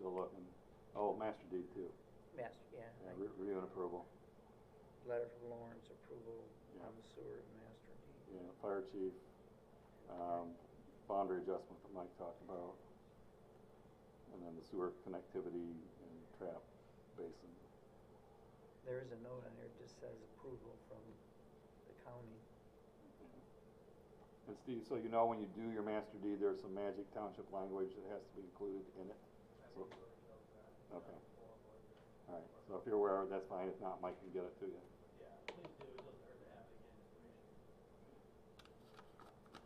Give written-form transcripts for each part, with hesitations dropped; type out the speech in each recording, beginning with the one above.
still looking. Oh, master deed too. Master, yeah. Yeah, review and approval. Letter from Lawrence, approval Yeah. on the sewer master deed. Yeah, fire chief, boundary adjustment that Mike talked about. And then the sewer connectivity and trap basin. There is a note on there, it just says approval from the county. And Steve, so you know when you do your master deed, there's some magic township language that has to be included in it? So, okay. All right, so if you're aware of it, that's fine. If not, Mike can get it to you. Yeah, please do. It doesn't hurt to have it again, information.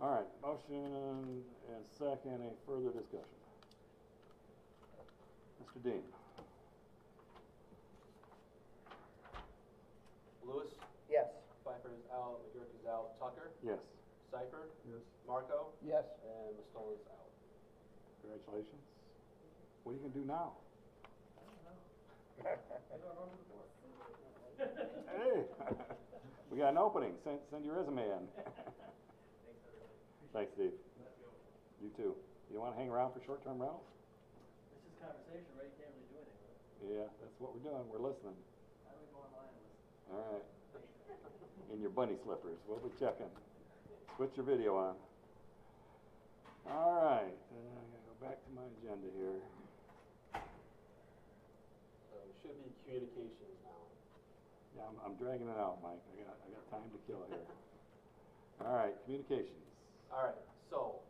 All right, motion and second. Any further discussion? Mr. Dean? Lewis, Yes. Pfeiffer is out, McGurk is out, Tucker, Yes. Cipher, Yes. Marco, Yes. and Mastola is out. Congratulations. What are you gonna do now? Hey, we got an opening. Send your resume in. Thanks, Steve. You too. You want to hang around for short-term rentals? It's just conversation, right? You can't really do anything with it. Yeah, that's what we're doing. We're listening. How do we go online and listen? All right. In your bunny slippers. We'll be checking. Switch your video on. All right. I gotta go back to my agenda here. So it should be communications now. Yeah, I'm dragging it out, Mike. I got time to kill here. All right, communications. All right, so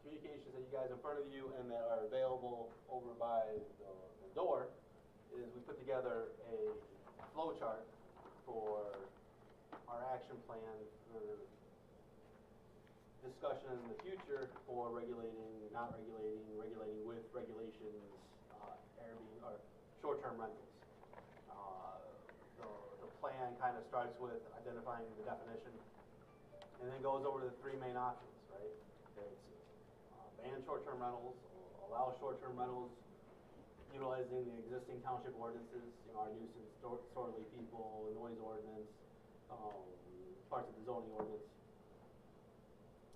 communications that you guys in front of you and that are available over by the door is we put together a flow chart for our action plan for discussion in the future for regulating, not regulating, regulating with regulations, Airbnb or short-term rentals. The plan kind of starts with identifying the definition and then goes over to the three main options, right? It's ban short-term rentals, allow short-term rentals, utilizing the existing township ordinances, our nuisance, disorderly people, noise ordinance, parts of the zoning ordinance.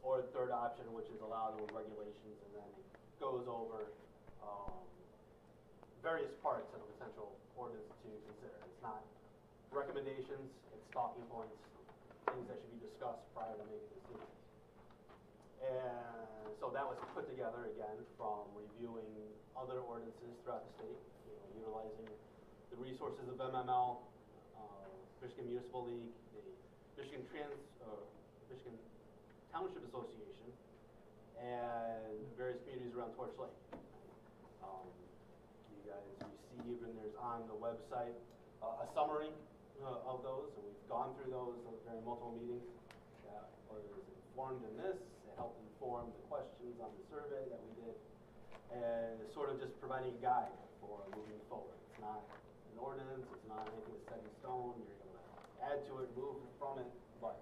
Or the third option, which is allowed with regulations, and then goes over various parts of the potential ordinance to consider. It's not recommendations, it's talking points, things that should be discussed prior to making decisions. And so that was put together again from reviewing other ordinances throughout the state, utilizing the resources of MML, Michigan Municipal League, the Michigan Michigan Township Association, and various communities around Torch Lake. You guys received, and there's on the website a summary of those, and we've gone through those during multiple meetings. That was informed in this, it helped inform the questions on the survey that we did, and it's sort of just providing a guide for moving forward. It's not an ordinance, it's not anything that's set in stone, you're going to add to it, move from it, but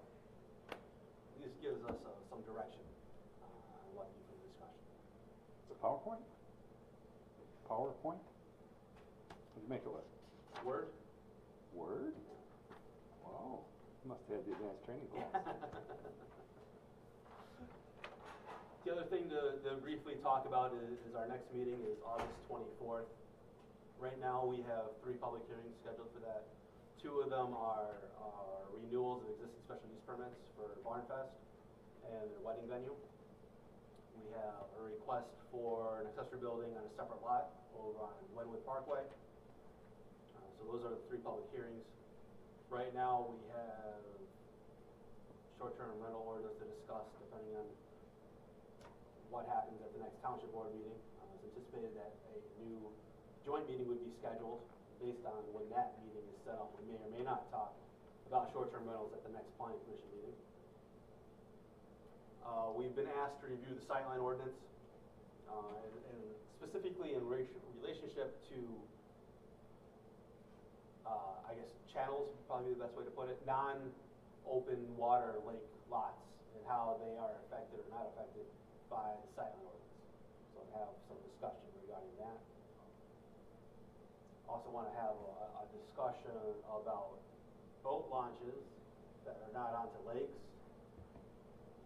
this gives us some direction on what to do for the discussion. It's a PowerPoint? PowerPoint? What'd you make of it? Word? Word? Wow. You must have had the advanced training class. The other thing to briefly talk about is our next meeting is August 24th. Right now we have 3 public hearings scheduled for that. 2 of them are renewals of existing special use permits for Barnfest and their wedding venue. We have a request for an accessory building on a separate lot over on Glenwood Parkway. So those are the 3 public hearings. Right now we have short-term rental orders to discuss depending on what happens at the next township board meeting. It's anticipated that a new joint meeting would be scheduled based on when that meeting is set up. We may or may not talk about short-term rentals at the next planning commission meeting. We've been asked to review the sightline ordinance, and specifically in relationship to, I guess, channels would probably be the best way to put it, non-open water lake lots, and how they are affected or not affected by the sightline ordinance. So have some discussion regarding that. Also want to have a discussion about boat launches that are not onto lakes.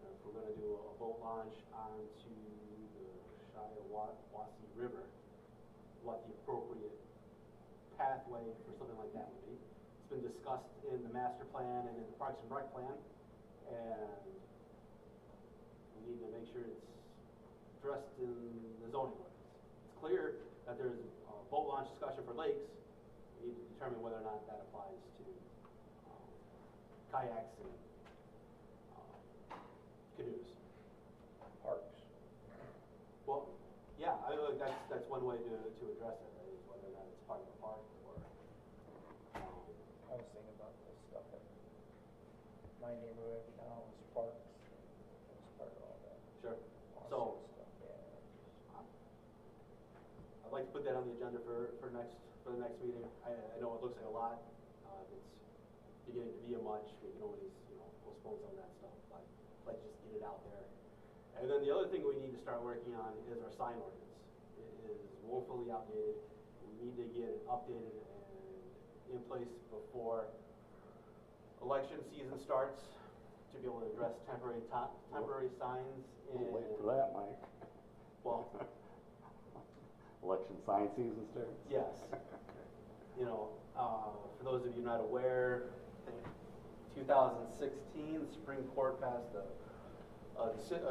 If we're going to do a boat launch onto the Shiawassee River, what the appropriate pathway for something like that would be. It's been discussed in the master plan and in the Parks and Rec plan, and we need to make sure it's addressed in the zoning ordinance. It's clear that there's a boat launch discussion for lakes. We need to determine whether or not that applies to kayaks and canoes. Parks. Well, yeah, that's one way to address it, right, is whether or not it's part of the park or. I was thinking about this stuff in my neighborhood now is parks. It was part of all that. Sure. All So, sorts of stuff, yeah. I'd like to put that on the agenda for the next meeting. I know it looks like a lot. If it's beginning to be a much, we can always, postpone some of that stuff, but I'd like to just get it out there. And then the other thing we need to start working on is our sign ordinance. It is woefully outdated. We need to get it updated and in place before election season starts to be able to address temporary signs in. We'll wait for that, Mike. Well, Election sign season starts? yes. For those of you not aware, I think 2016, the Supreme Court passed a decision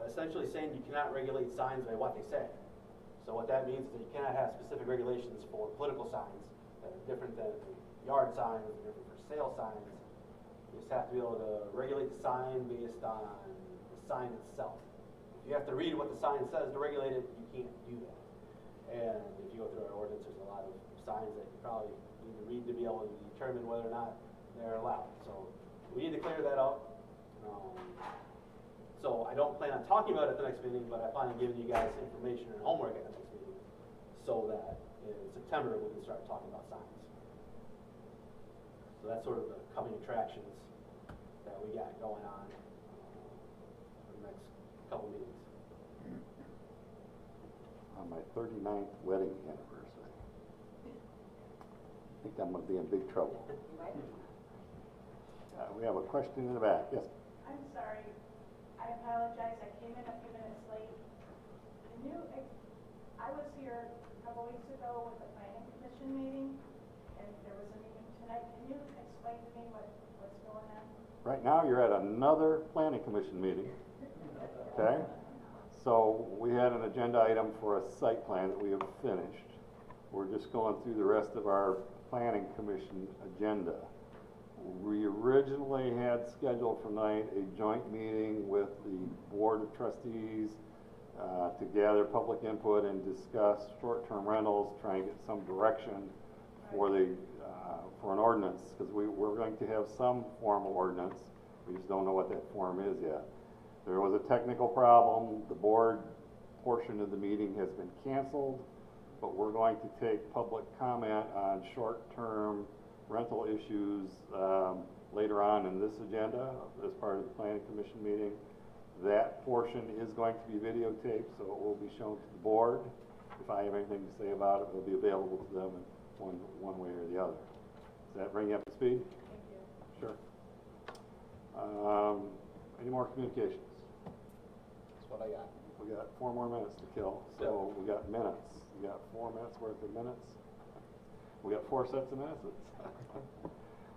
essentially saying you cannot regulate signs by what they say. So what that means is that you cannot have specific regulations for political signs that are different than yard signs, that are different for sale signs. You just have to be able to regulate the sign based on the sign itself. If you have to read what the sign says to regulate it, you can't do that. And if you go through our ordinance, there's a lot of signs that you probably need to read to be able to determine whether or not they're allowed. So we need to clear that up. So I don't plan on talking about it at the next meeting, but I plan on giving you guys information and homework at the next meeting so that in September we can start talking about signs. So that's sort of the coming attractions that we got going on for the next couple meetings. On my 39th wedding anniversary. I think I'm gonna be in big trouble. We have a question in the back, yes? I'm sorry, I apologize, I came in a few minutes late. I was here a couple weeks ago with the planning commission meeting, and there was a meeting tonight. Can you explain to me what's going on? Right now, you're at another planning commission meeting, okay? So we had an agenda item for a site plan that we have finished. We're just going through the rest of our planning commission agenda. We originally had scheduled for tonight a joint meeting with the board of trustees to gather public input and discuss short-term rentals, try and get some direction for an ordinance, because we're going to have some form of ordinance. We just don't know what that form is yet. There was a technical problem. The board portion of the meeting has been canceled, but we're going to take public comment on short-term rental issues later on in this agenda as part of the planning commission meeting. That portion is going to be videotaped, so it will be shown to the board. If I have anything to say about it, it will be available to them in one way or the other. Does that bring you up to speed? Thank you. Sure. Any more communications? That's what I got. We got 4 more minutes to kill, so we got minutes. We got 4 minutes worth of minutes. We got 4 sets of minutes.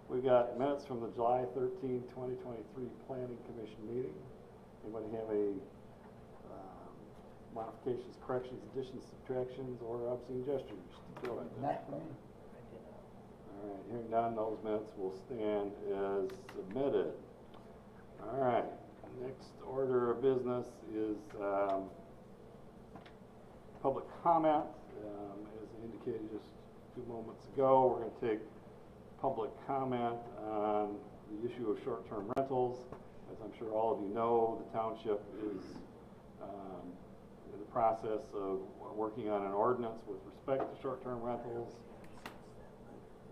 We got minutes from the July 13, 2023 Planning Commission meeting. Anybody have any modifications, corrections, additions, subtractions, or obscene gestures to throw at them? I did not. All right, hearing none, those minutes will stand as submitted. All right, next order of business is public comment. As indicated just a few moments ago, we're going to take public comment on the issue of short-term rentals. As I'm sure all of you know, the township is in the process of working on an ordinance with respect to short-term rentals.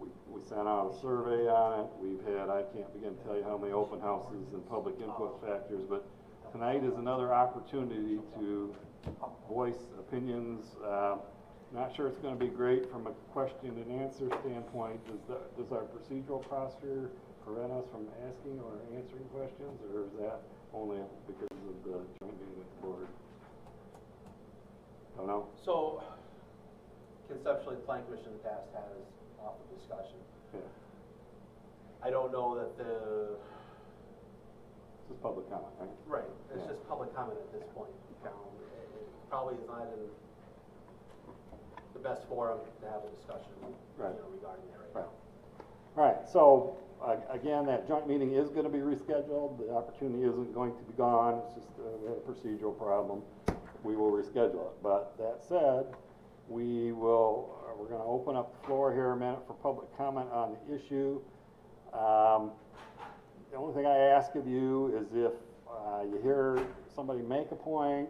We sent out a survey on it. We've had, I can't begin to tell you how many open houses and public input factors, but tonight is another opportunity to voice opinions. Not sure it's going to be great from a question and answer standpoint. Does our procedural posture prevent us from asking or answering questions, or is that only because of the joint meeting with the board? Don't know. know? So conceptually, the planning commission in the past has offered discussion. Yeah, I don't know that the, this is public comment, right? right, it's Yeah. just public comment at this point. It probably is not in the best forum to have a discussion, Right. regarding that right Right. now. All right, so, again, that joint meeting is gonna be rescheduled, the opportunity isn't going to be gone, it's just a procedural problem. We will reschedule it, but that said, we're gonna open up the floor here a minute for public comment on the issue. The only thing I ask of you is if, you hear somebody make a point,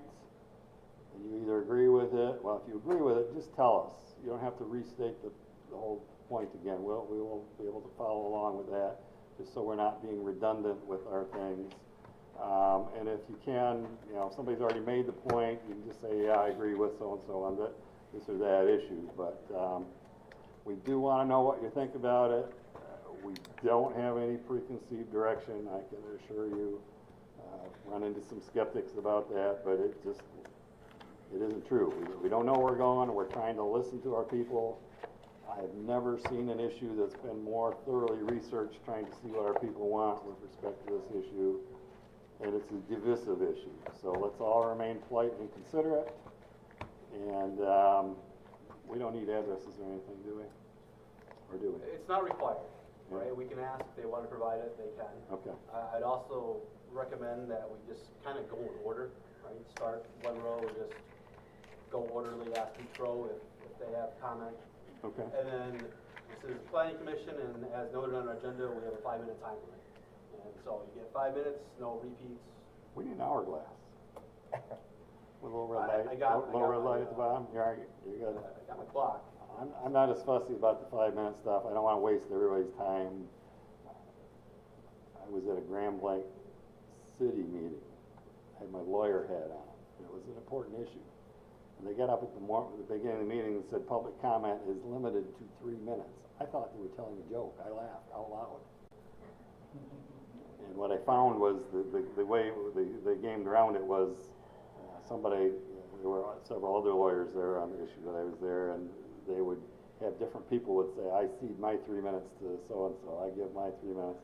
and you either agree with it, well, if you agree with it, just tell us. You don't have to restate the whole point again. We will be able to follow along with that, just so we're not being redundant with our things. And if you can, if somebody's already made the point, you can just say, yeah, I agree with so-and-so on this or that issue. But we do want to know what you think about it. We don't have any preconceived direction, I can assure you. Run into some skeptics about that, but it isn't true. We don't know where we're going, we're trying to listen to our people. I have never seen an issue that's been more thoroughly researched, trying to see what our people want with respect to this issue. And it's a divisive issue, so let's all remain polite and considerate. And we don't need addresses or anything, do we? Or do we? It's not required, Yeah. right? We can ask if they want to provide it, they can. Okay. I'd also recommend that we just kind of go in order, right? Start one row and just go orderly, ask each row if they have comment. Okay. And then, this is the planning commission, and as noted on our agenda, we have a 5-minute time limit. And so you get 5 minutes, no repeats. We need an hourglass. With a little red I light, got little red my, light at the bottom. You got it. I got my clock. I'm not as fussy about the 5-minute stuff. I don't want to waste everybody's time. I was at a Grand Blanc City meeting. I had my lawyer hat on. It was an important issue. And they got up at the beginning of the meeting and said public comment is limited to 3 minutes. I thought they were telling a joke. I laughed out loud. And what I found was the way they gamed around it was there were several other lawyers there on the issue that I was there, and they would have different people would say, I cede my 3 minutes to so-and-so, I give my 3 minutes.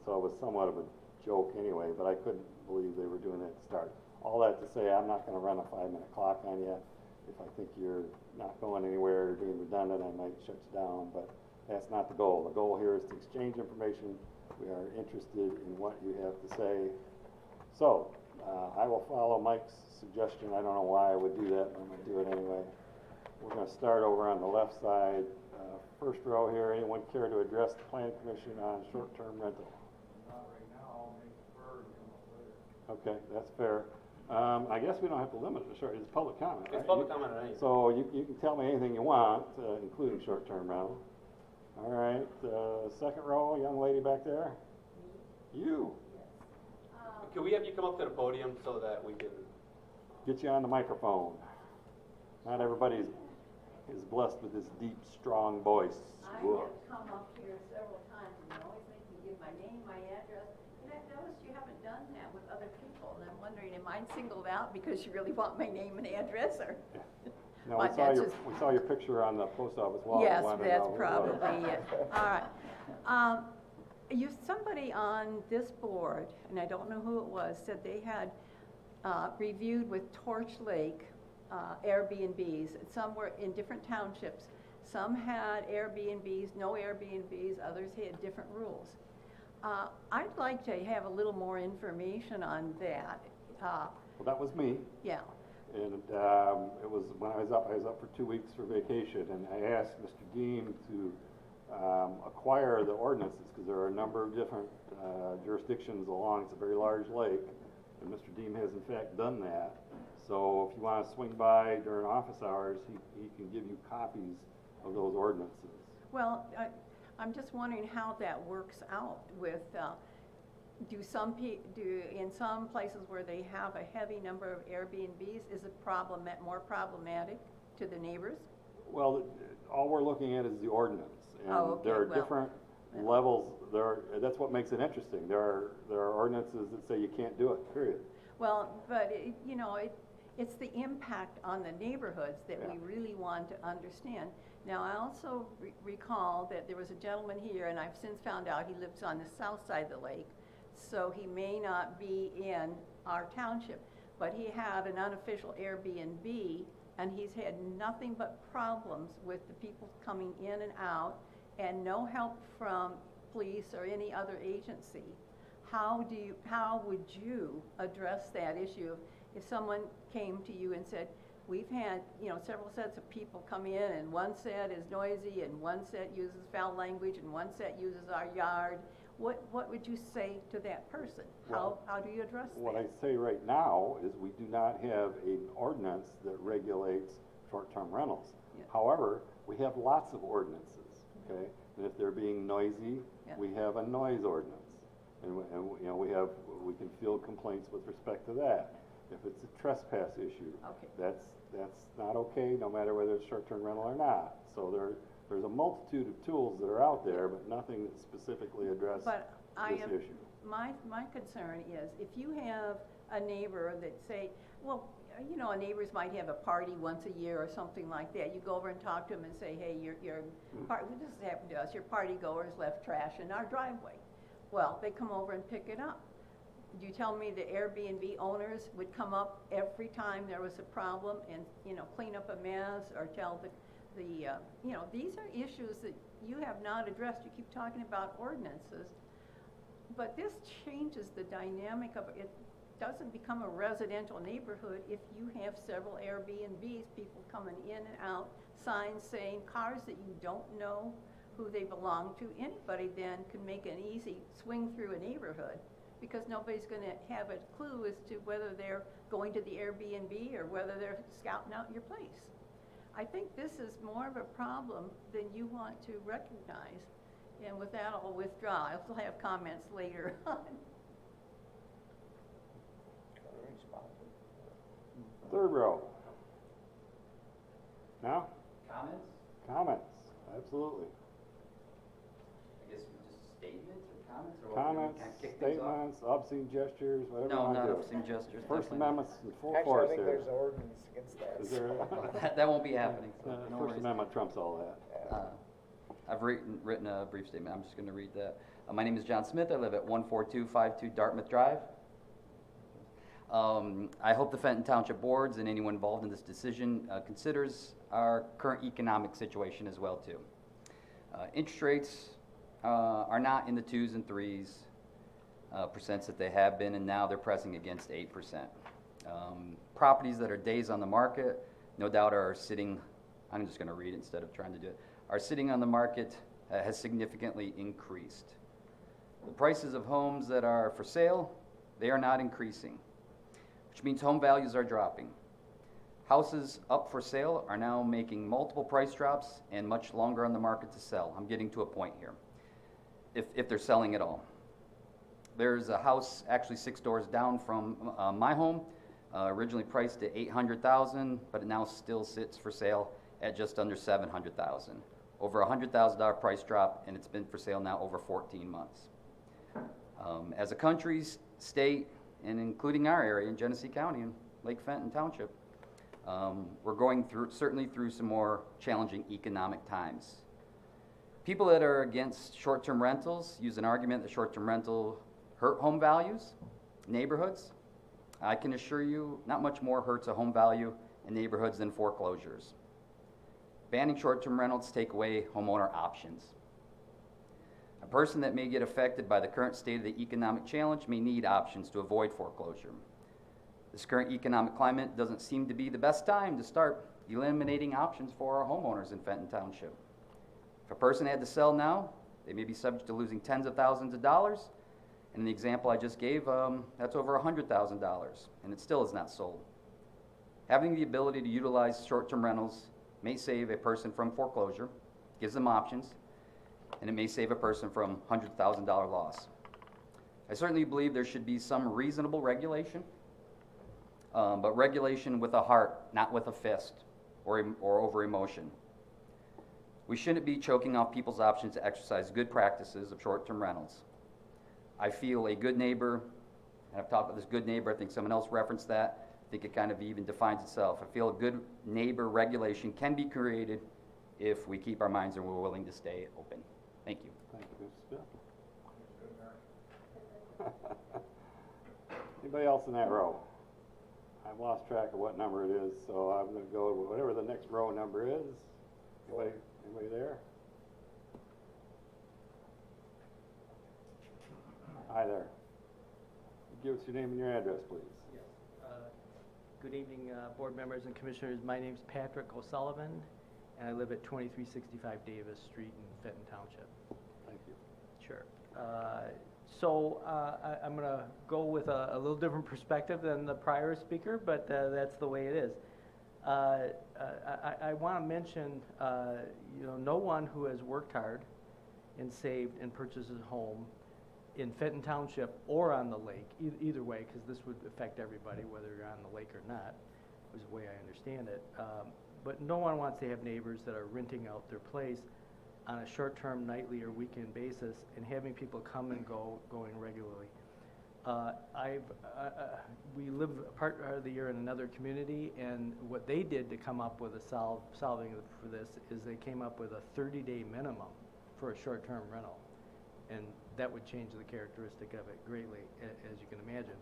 So it was somewhat of a joke anyway, but I couldn't believe they were doing that to start. All that to say, I'm not gonna run a 5-minute clock on you. If I think you're not going anywhere or being redundant, I might shut you down, but that's not the goal. The goal here is to exchange information. We are interested in what you have to say. So, I will follow Mike's suggestion. I don't know why I would do that, but I'm gonna do it anyway. We're gonna start over on the left side. First row here, anyone care to address the planning commission on short-term rental? Not right now, I'll make spur and come up later. Okay, that's fair. I guess we don't have to limit it to short, it's public comment, right? It's public comment on anything. So you can tell me anything you want, including short-term rental. All right, second row, young lady back there. You, Can we have you come up to the podium so that we can, get you on the microphone. Not everybody is blessed with this deep, strong voice. I Whoa. have come up here several times, and you always make me give my name, my address, and I've noticed you haven't done that with other people, and I'm wondering, am I singled out because you really want my name and address, or? No, But that's just- we saw your picture on the post office wall. Yes, We wanted to that's know who it was. probably it. All right. Somebody on this board, and I don't know who it was, said they had reviewed with Torch Lake Airbnbs. Some were in different townships. Some had Airbnbs, no Airbnbs, others had different rules. I'd like to have a little more information on that. Well, that was me. Yeah. And it was when I was up for 2 weeks for vacation, and I asked Mr. Dean to acquire the ordinances, because there are a number of different jurisdictions along, it's a very large lake, and Mr. Dean has in fact done that. So if you want to swing by during office hours, he can give you copies of those ordinances. Well, I'm just wondering how that works out with, do in some places where they have a heavy number of Airbnbs, is it more problematic to the neighbors? Well, all we're looking at is the ordinance, and Oh, okay, there are well, different yeah. levels. That's what makes it interesting. There are ordinances that say you can't do it, period. Well, but, It's the impact on the neighborhoods that we Yeah. really want to understand. Now, I also recall that there was a gentleman here, and I've since found out he lives on the south side of the lake, so he may not be in our township, but he had an unofficial Airbnb, and he's had nothing but problems with the people coming in and out, and no help from police or any other agency. How would you address that issue if someone came to you and said, we've had, several sets of people come in, and one set is noisy, and one set uses foul language, and one set uses our yard? What would you say to that person? How do you address that? What I say right now is we do not have an ordinance that regulates short-term rentals. Yeah. However, we have lots of ordinances, okay? And if they're being noisy, Yeah. we have a noise ordinance. And we can field complaints with respect to that. If it's a trespass issue, Okay. that's not okay, no matter whether it's short-term rental or not. So there's a multitude of tools that are out there, but nothing that specifically address But this issue. my concern is, if you have a neighbor that say, neighbors might have a party once a year or something like that. You go over and talk to them and say, hey, this has happened to us, your party goers left trash in our driveway. Well, they come over and pick it up. Do you tell me the Airbnb owners would come up every time there was a problem and, clean up a mess, or tell these are issues that you have not addressed. You keep talking about ordinances, but this changes the dynamic of it. It doesn't become a residential neighborhood if you have several Airbnbs, people coming in and out, signs saying cars that you don't know who they belong to. Anybody then can make an easy swing through a neighborhood, because nobody's going to have a clue as to whether they're going to the Airbnb or whether they're scouting out your place. I think this is more of a problem than you want to recognize. And with that, I'll withdraw. I'll still have comments later on. Third row. Now, Comments? comments, absolutely. I guess just statements or comments or what? Comments, Kind of kick things off? statements, obscene gestures, whatever you No, want to not do. obscene gestures. First definitely not. Amendment's in full Actually, I force think here. there's an ordinance against that. Is there? That won't be happening, so no First worries. Amendment trumps all that. I've written a brief statement. I'm just going to read that. My name is John Smith. I live at 14252 Dartmouth Drive. I hope the Fenton Township boards and anyone involved in this decision considers our current economic situation as well too. Interest rates are not in the 2s and 3s percents that they have been, and now they're pressing against 8%. Properties that are days on the market, no doubt are sitting, I'm just going to read it instead of trying to do it, are sitting on the market has significantly increased. The prices of homes that are for sale, they are not increasing, which means home values are dropping. Houses up for sale are now making multiple price drops and much longer on the market to sell. I'm getting to a point here, if they're selling at all. There's a house actually 6 doors down from my home, originally priced at $800,000, but it now still sits for sale at just under $700,000. Over $100,000 price drop, and it's been for sale now over 14 months. As a country, state, and including our area in Genesee County and Lake Fenton Township, we're going certainly through some more challenging economic times. People that are against short-term rentals use an argument that short-term rental hurt home values, neighborhoods. I can assure you, not much more hurts a home value in neighborhoods than foreclosures. Banning short-term rentals take away homeowner options. A person that may get affected by the current state of the economic challenge may need options to avoid foreclosure. This current economic climate doesn't seem to be the best time to start eliminating options for our homeowners in Fenton Township. If a person had to sell now, they may be subject to losing tens of thousands of dollars. And in the example I just gave, that's over $100,000, and it still is not sold. Having the ability to utilize short-term rentals may save a person from foreclosure, gives them options, and it may save a person from $100,000 loss. I certainly believe there should be some reasonable regulation, but regulation with a heart, not with a fist or over emotion. We shouldn't be choking off people's options to exercise good practices of short-term rentals. I feel a good neighbor, and I've talked about this good neighbor, I think someone else referenced that, I think it kind of even defines itself. I feel a good neighbor regulation can be created if we keep our minds and we're willing to stay open. Thank you. Thank you, Mr. Smith. Anybody else in that row? I've lost track of what number it is, so I'm gonna go with whatever the next row number is. Anybody there? Hi there. Give us your name and your address, please. Yes. Good evening, board members and commissioners. My name's Patrick O'Sullivan, and I live at 2365 Davis Street in Fenton Township. Thank you. Sure. I'm going to go with a little different perspective than the prior speaker, but that's the way it is. I want to mention, no one who has worked hard and saved and purchased a home in Fenton Township or on the lake, either way, because this would affect everybody, whether you're on the lake or not, is the way I understand it. But no one wants to have neighbors that are renting out their place on a short-term, nightly, or weekend basis and having people come and go, going regularly. We live part of the year in another community, and what they did to come up with a solving for this is they came up with a 30-day minimum for a short-term rental. And that would change the characteristic of it greatly, as you can imagine.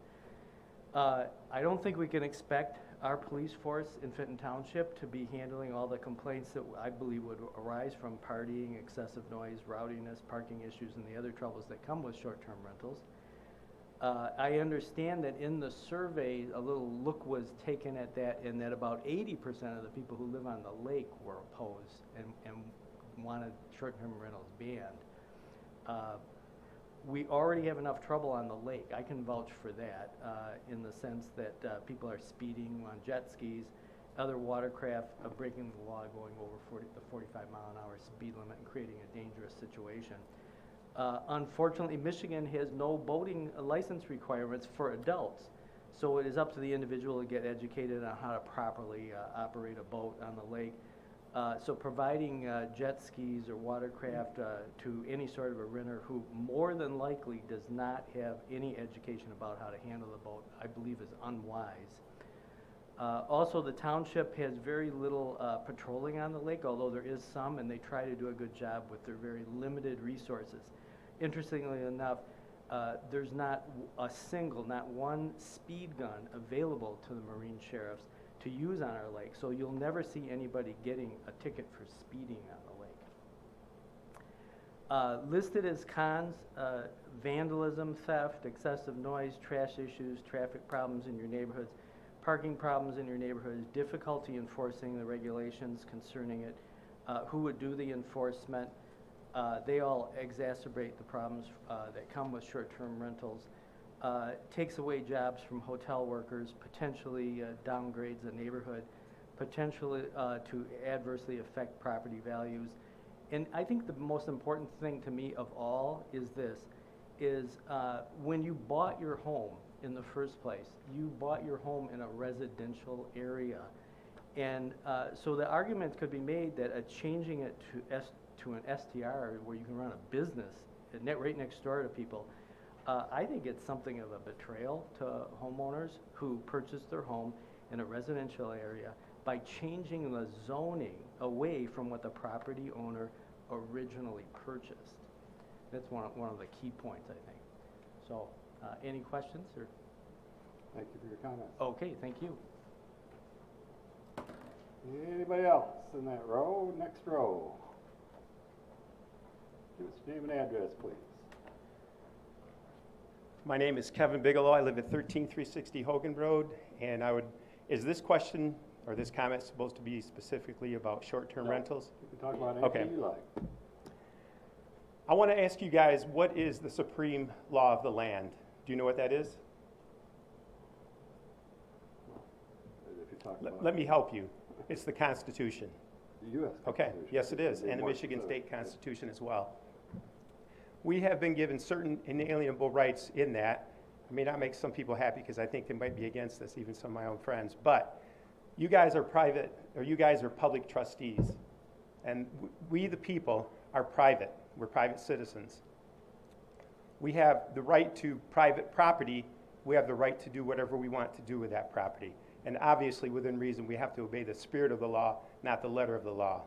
I don't think we can expect our police force in Fenton Township to be handling all the complaints that I believe would arise from partying, excessive noise, rowdiness, parking issues, and the other troubles that come with short-term rentals. I understand that in the survey, a little look was taken at that, and that about 80% of the people who live on the lake were opposed and wanted short-term rentals banned. We already have enough trouble on the lake. I can vouch for that in the sense that people are speeding on jet skis, other watercraft breaking the law, going over the 45-mile-an-hour speed limit and creating a dangerous situation. Unfortunately, Michigan has no boating license requirements for adults, so it is up to the individual to get educated on how to properly operate a boat on the lake. So providing jet skis or watercraft to any sort of a renter who more than likely does not have any education about how to handle the boat, I believe is unwise. Also, the township has very little patrolling on the lake, although there is some, and they try to do a good job with their very limited resources. Interestingly enough, there's not one speed gun available to the Marine sheriffs to use on our lake, so you'll never see anybody getting a ticket for speeding on the lake. Listed as cons, vandalism, theft, excessive noise, trash issues, traffic problems in your neighborhoods, parking problems in your neighborhoods, difficulty enforcing the regulations concerning it, who would do the enforcement. They all exacerbate the problems that come with short-term rentals. Takes away jobs from hotel workers, potentially downgrades the neighborhood, potentially to adversely affect property values. And I think the most important thing to me of all is this, when you bought your home in the first place, you bought your home in a residential area. And so the argument could be made that changing it to an STR where you can run a business right next door to people, I think it's something of a betrayal to homeowners who purchased their home in a residential area by changing the zoning away from what the property owner originally purchased. That's one of the key points, I think. So, any questions? Or? Thank you for your comments. Okay, thank you. Anybody else in that row? Next row. Give us your name and address, please. My name is Kevin Bigelow. I live at 13360 Hogan Road, and is this question or this comment supposed to be specifically about short-term rentals? You can talk about anything you like. I want to ask you guys, what is the supreme law of the land? Do you know what that is? If you talk about Let me help you. It's the Constitution. the U.S. Okay, Constitution. yes it is, Be and the more Michigan specific. State Constitution as well. We have been given certain inalienable rights in that. I may not make some people happy because I think they might be against this, even some of my own friends, but you guys are private, or you guys are public trustees, and we the people are private. We're private citizens. We have the right to private property. We have the right to do whatever we want to do with that property. And obviously, within reason, we have to obey the spirit of the law, not the letter of the law.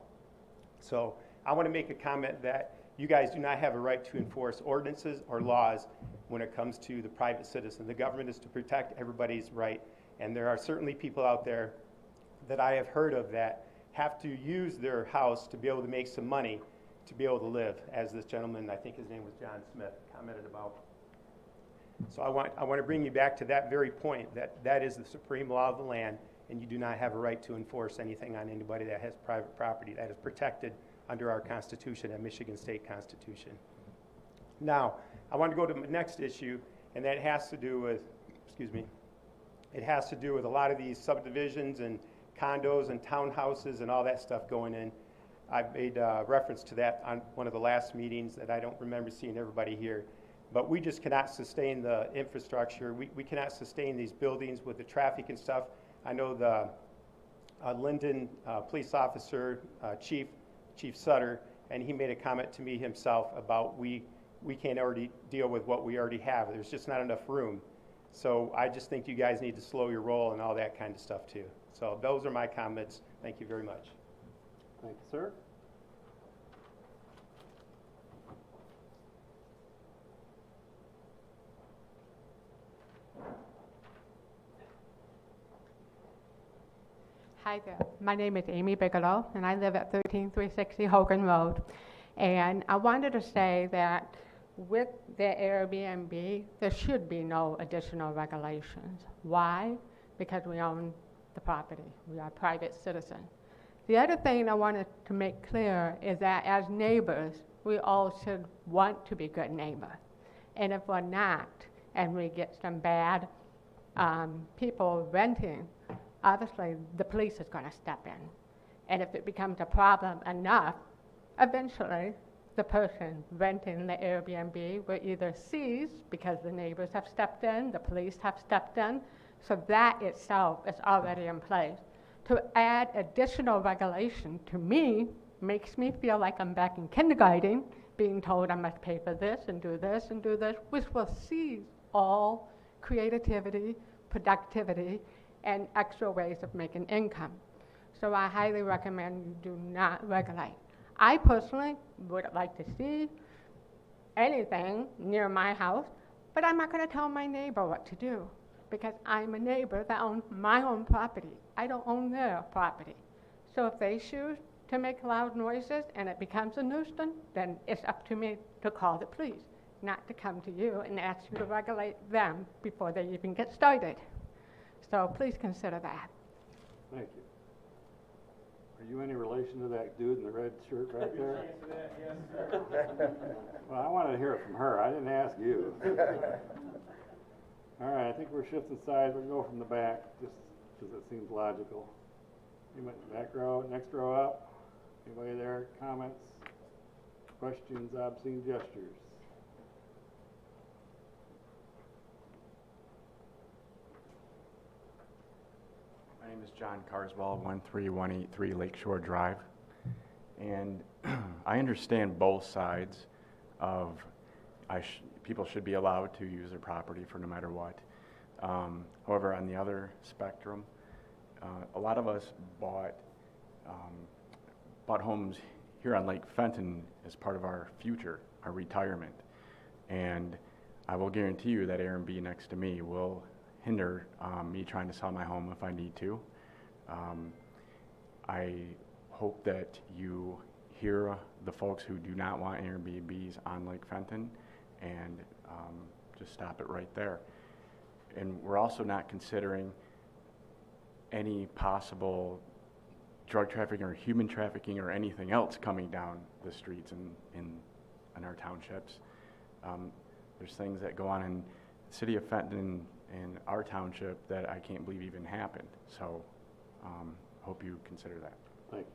So I want to make a comment that you guys do not have a right to enforce ordinances or laws when it comes to the private citizen. The government is to protect everybody's right. And there are certainly people out there that I have heard of that have to use their house to be able to make some money to be able to live, as this gentleman, I think his name was John Smith, commented about. So I want to bring you back to that very point, that that is the supreme law of the land, and you do not have a right to enforce anything on anybody that has private property. That is protected under our Constitution, our Michigan State Constitution. Now, I want to go to the next issue, and that has to do with, it has to do with a lot of these subdivisions and condos and townhouses and all that stuff going in. I made reference to that on one of the last meetings that I don't remember seeing everybody here. But we just cannot sustain the infrastructure. We cannot sustain these buildings with the traffic and stuff. I know the Linden police officer, Chief Sutter, and he made a comment to me himself about we can't already deal with what we already have. There's just not enough room. So I just think you guys need to slow your roll and all that kind of stuff too. So those are my comments. Thank you very much. Thank you, sir. Hi there. My name is Amy Bigelow, and I live at 13360 Hogan Road. And I wanted to say that with the Airbnb, there should be no additional regulations. Why? Because we own the property. We are private citizens. The other thing I wanted to make clear is that as neighbors, we all should want to be good neighbors. And if we're not, and we get some bad people renting, obviously the police is going to step in. And if it becomes a problem enough, eventually the person renting the Airbnb will either cease because the neighbors have stepped in, the police have stepped in, so that itself is already in place. To add additional regulation, to me, makes me feel like I'm back in kindergarten, being told I must pay for this and do this and do this, which will seize all creativity, productivity, and extra ways of making income. So I highly recommend you do not regulate. I personally would like to see anything near my house, but I'm not going to tell my neighbor what to do because I'm a neighbor that owns my own property. I don't own their property. So if they choose to make loud noises and it becomes a nuisance, then it's up to me to call the police, not to come to you and ask you to regulate them before they even get started. So please consider that. Thank you. Are you any relation to that dude in the red shirt right there? Well, I wanted to hear it from her. I didn't ask you. All right, I think we're shifting sides. We'll go from the back, just because it seems logical. Anybody, back row, next row up. Anybody there? Comments, questions, obscene gestures? My name is John Carswell, 13183 Lakeshore Drive. And I understand both sides of people should be allowed to use their property for no matter what. However, on the other spectrum, a lot of us bought homes here on Lake Fenton as part of our future, our retirement. And I will guarantee you that Airbnb next to me will hinder me trying to sell my home if I need to. I hope that you hear the folks who do not want Airbnbs on Lake Fenton and just stop it right there. And we're also not considering any possible drug trafficking or human trafficking or anything else coming down the streets in our townships. There's things that go on in the city of Fenton in our township that I can't believe even happened. So hope you consider that. Thank you.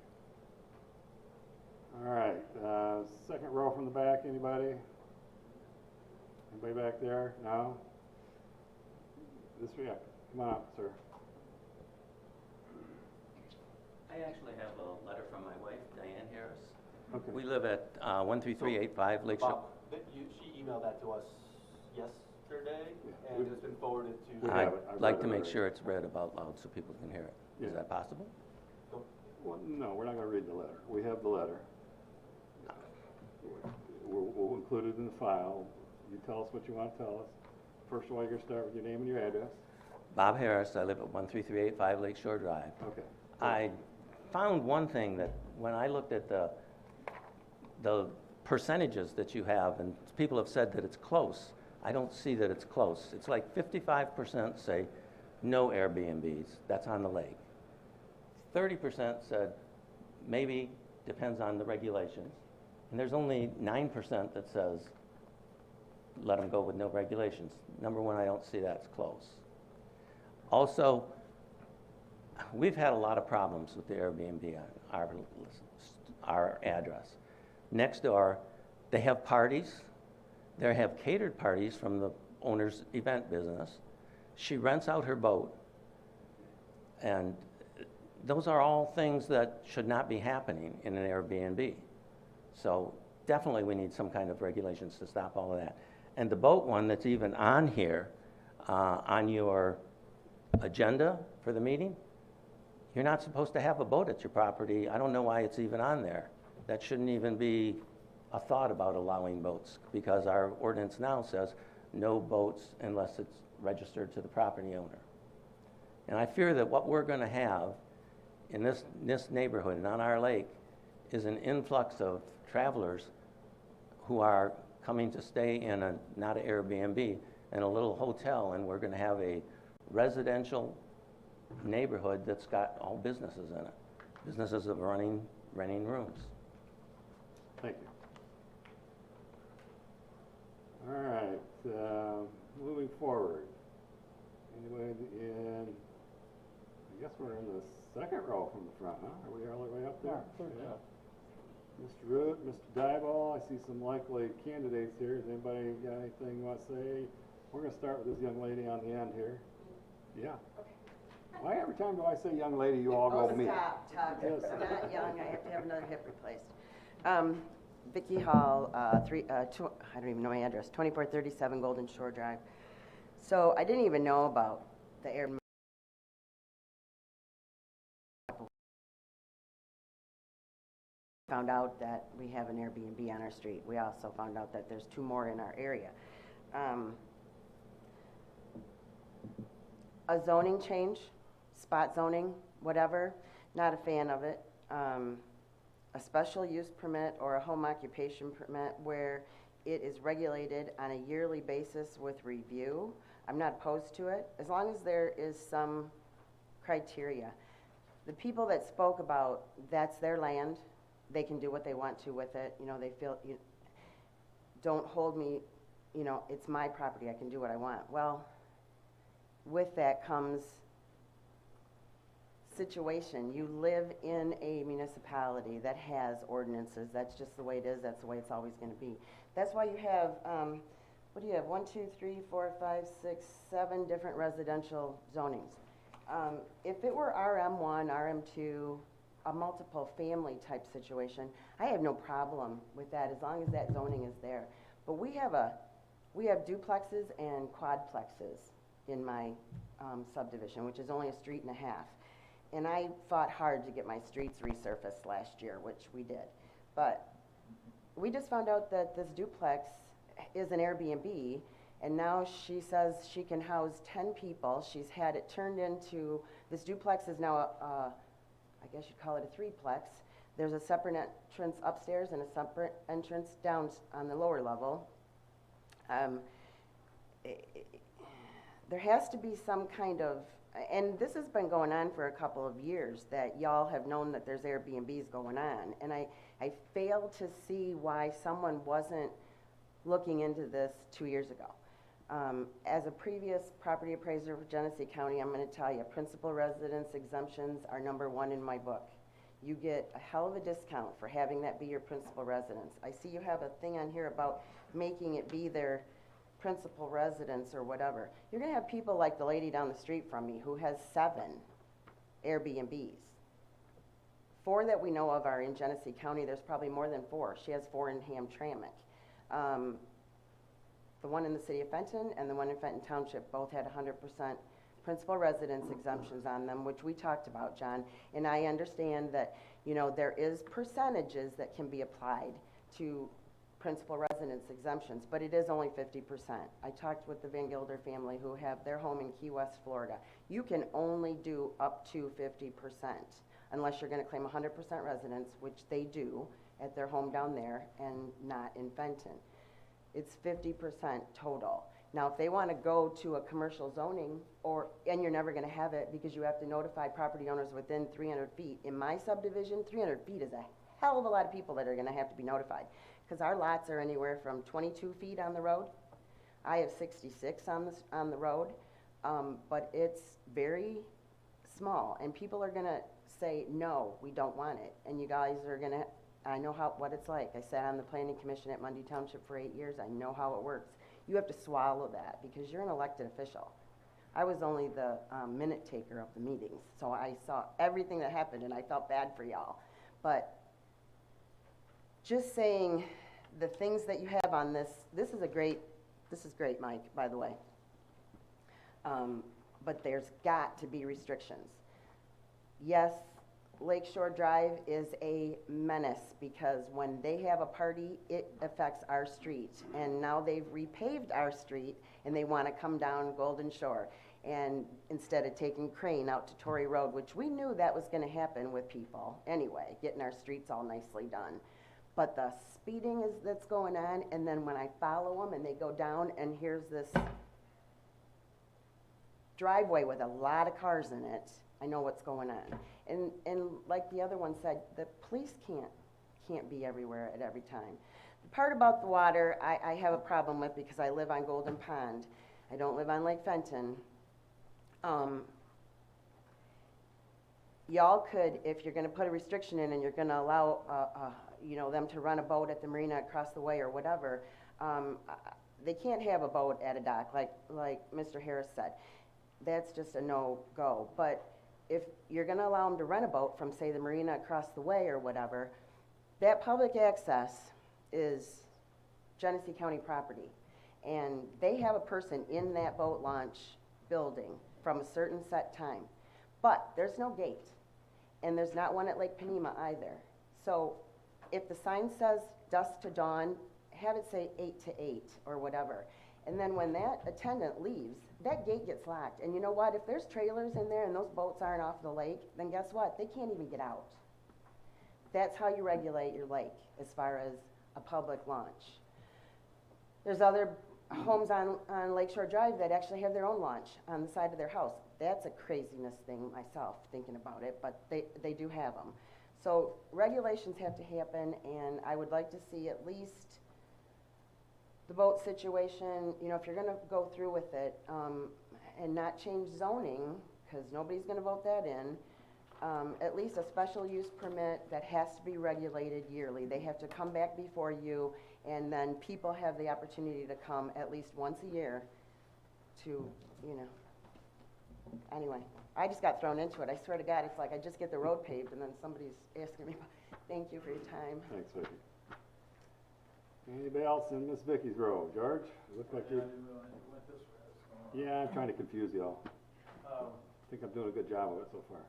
All right, second row from the back, anybody? Anybody back there? No? This way, yeah. Come on up, sir. I actually have a letter from my wife, Diane Harris. Okay. We live at 13385 Lakeshore. Bob, she emailed that to us yesterday. yesterday, Yeah, and it's been forwarded to. We I'd have it. I've like read to it make already. sure it's read about loud so people can hear it. Yeah. Is that possible? Well, no, we're not gonna read the letter. We have the letter. We'll include it in the file. You tell us what you want to tell us. First of all, you're gonna start with your name and your address. Bob Harris, I live at 13385 Lake Shore Drive. Okay. I found one thing that when I looked at the percentages that you have, and people have said that it's close, I don't see that it's close. It's like 55% say no Airbnbs, that's on the lake. 30% said maybe, depends on the regulations. And there's only 9% that says let them go with no regulations. Number one, I don't see that's close. Also, we've had a lot of problems with the Airbnb on our address. Next door, they have parties. They have catered parties from the owner's event business. She rents out her boat. And those are all things that should not be happening in an Airbnb. So definitely we need some kind of regulations to stop all of that. And the boat one that's even on here, on your agenda for the meeting, you're not supposed to have a boat at your property. I don't know why it's even on there. That shouldn't even be a thought about allowing boats, because our ordinance now says no boats unless it's registered to the property owner. And I fear that what we're gonna have in this neighborhood and on our lake is an influx of travelers who are coming to stay in a, not an Airbnb, in a little hotel, and we're gonna have a residential neighborhood that's got all businesses in it. Businesses of renting rooms. Thank you. All right, moving forward. Anybody in, I guess we're in the second row from the front, huh? Are we all the way up there? Yeah. Mr. Root, Mr. Dyball, I see some likely candidates here. Does anybody got anything you want to say? We're gonna start with this young lady on the end here. Yeah. Why every time do I say young lady, you all go me? Stop, Yes. I'm not young, I have to have another hip replaced. Vicki Hall, I don't even know my address, 2437 Golden Shore Drive. So I didn't even know about the air. Found out that we have an Airbnb on our street. We also found out that there's 2 more in our area. A zoning change, spot zoning, whatever, not a fan of it. A special use permit or a home occupation permit where it is regulated on a yearly basis with review. I'm not opposed to it, as long as there is some criteria. The people that spoke about that's their land, they can do what they want to with it. You know, they feel, don't hold me, you know, it's my property, I can do what I want. Well, with that comes situation. You live in a municipality that has ordinances. That's just the way it is. That's the way it's always going to be. That's why you have, what do you have? 1, 2, 3, 4, 5, 6, 7 different residential zonings. If it were RM1, RM2, a multiple family type situation, I have no problem with that as long as that zoning is there. But we have duplexes and quadplexes in my subdivision, which is only a street and a half. And I fought hard to get my streets resurfaced last year, which we did. But we just found out that this duplex is an Airbnb, and now she says she can house 10 people. She's had it turned into, this duplex is now I guess you'd call it a 3-plex. There's a separate entrance upstairs and a separate entrance down on the lower level. There has to be some kind of, and this has been going on for a couple of years, that y'all have known that there's Airbnbs going on. And I fail to see why someone wasn't looking into this 2 years ago. As a previous property appraiser for Genesee County, I'm going to tell you, principal residence exemptions are #1 in my book. You get a hell of a discount for having that be your principal residence. I see you have a thing on here about making it be their principal residence or whatever. You're going to have people like the lady down the street from me who has 7 Airbnbs. 4 that we know of are in Genesee County. There's probably more than 4. She has 4 in Hamtramck. The one in the city of Fenton and the one in Fenton Township both had 100% principal residence exemptions on them, which we talked about, John. And I understand that, you know, there is percentages that can be applied to principal residence exemptions, but it is only 50%. I talked with the Van Gilder family who have their home in Key West, Florida. You can only do up to 50% unless you're gonna claim 100% residence, which they do at their home down there and not in Fenton. It's 50% total. Now, if they wanna go to a commercial zoning, and you're never gonna have it because you have to notify property owners within 300 feet. In my subdivision, 300 feet is a hell of a lot of people that are gonna have to be notified. Because our lots are anywhere from 22 feet on the road. I have 66 on the road, but it's very small. And people are gonna say, no, we don't want it. And you guys are gonna, I know what it's like. I sat on the planning commission at Mundy Township for 8 years. I know how it works. You have to swallow that because you're an elected official. I was only the minute taker of the meetings, so I saw everything that happened and I felt bad for y'all. But just saying the things that you have on this is great, Mike, by the way. But there's got to be restrictions. Yes, Lakeshore Drive is a menace because when they have a party, it affects our street. And now they've repaved our street and they want to come down Golden Shore. And instead of taking Crane out to Torrey Road, which we knew that was going to happen with people anyway, getting our streets all nicely done. But the speeding that's going on, and then when I follow them and they go down and here's this driveway with a lot of cars in it, I know what's going on. And like the other one said, the police can't be everywhere at every time. The part about the water, I have a problem with because I live on Golden Pond. I don't live on Lake Fenton. Y'all could, if you're gonna put a restriction in and you're gonna allow, you know, them to run a boat at the marina across the way or whatever, they can't have a boat at a dock like Mr. Harris said. That's just a no-go. But if you're gonna allow them to rent a boat from, say, the marina across the way or whatever, that public access is Genesee County property. And they have a person in that boat launch building from a certain set time. But there's no gate. And there's not one at Lake Panema either. So if the sign says dusk to dawn, have it say 8 to 8 or whatever. And then when that attendant leaves, that gate gets locked. And you know what? If there's trailers in there and those boats aren't off the lake, then guess what? They can't even get out. That's how you regulate your lake as far as a public launch. There's other homes on Lakeshore Drive that actually have their own launch on the side of their house. That's a craziness thing myself, thinking about it, but they do have them. So regulations have to happen, and I would like to see at least the boat situation, you know, if you're gonna go through with it, and not change zoning, because nobody's gonna vote that in, at least a special use permit that has to be regulated yearly. They have to come back before you, and then people have the opportunity to come at least once a year to, you know. Anyway, I just got thrown into it. I swear to God, it's like I just get the road paved and then somebody's asking me, thank you for your time. Thanks, Vicki. Anybody else in Miss Vicky's row? George, look like you. Yeah, I'm trying to confuse y'all. I think I'm doing a good job of it so far.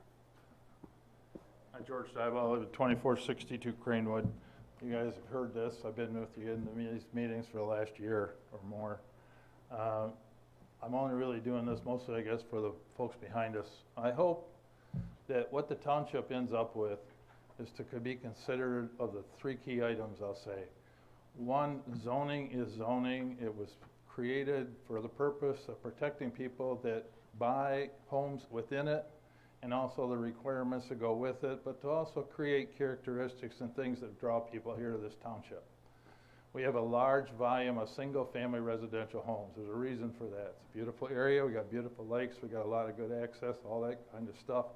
I'm George Stiebel. I live at 2462 Cranewood. You guys have heard this. I've been with you in these meetings for the last year or more. I'm only really doing this mostly, I guess, for the folks behind us. I hope that what the township ends up with is to be considered of the three key items, I'll say. One, zoning is zoning. It was created for the purpose of protecting people that buy homes within it and also the requirements that go with it, but to also create characteristics and things that draw people here to this township. We have a large volume of single-family residential homes. There's a reason for that. It's a beautiful area. We got beautiful lakes. We got a lot of good access, all that kind of stuff.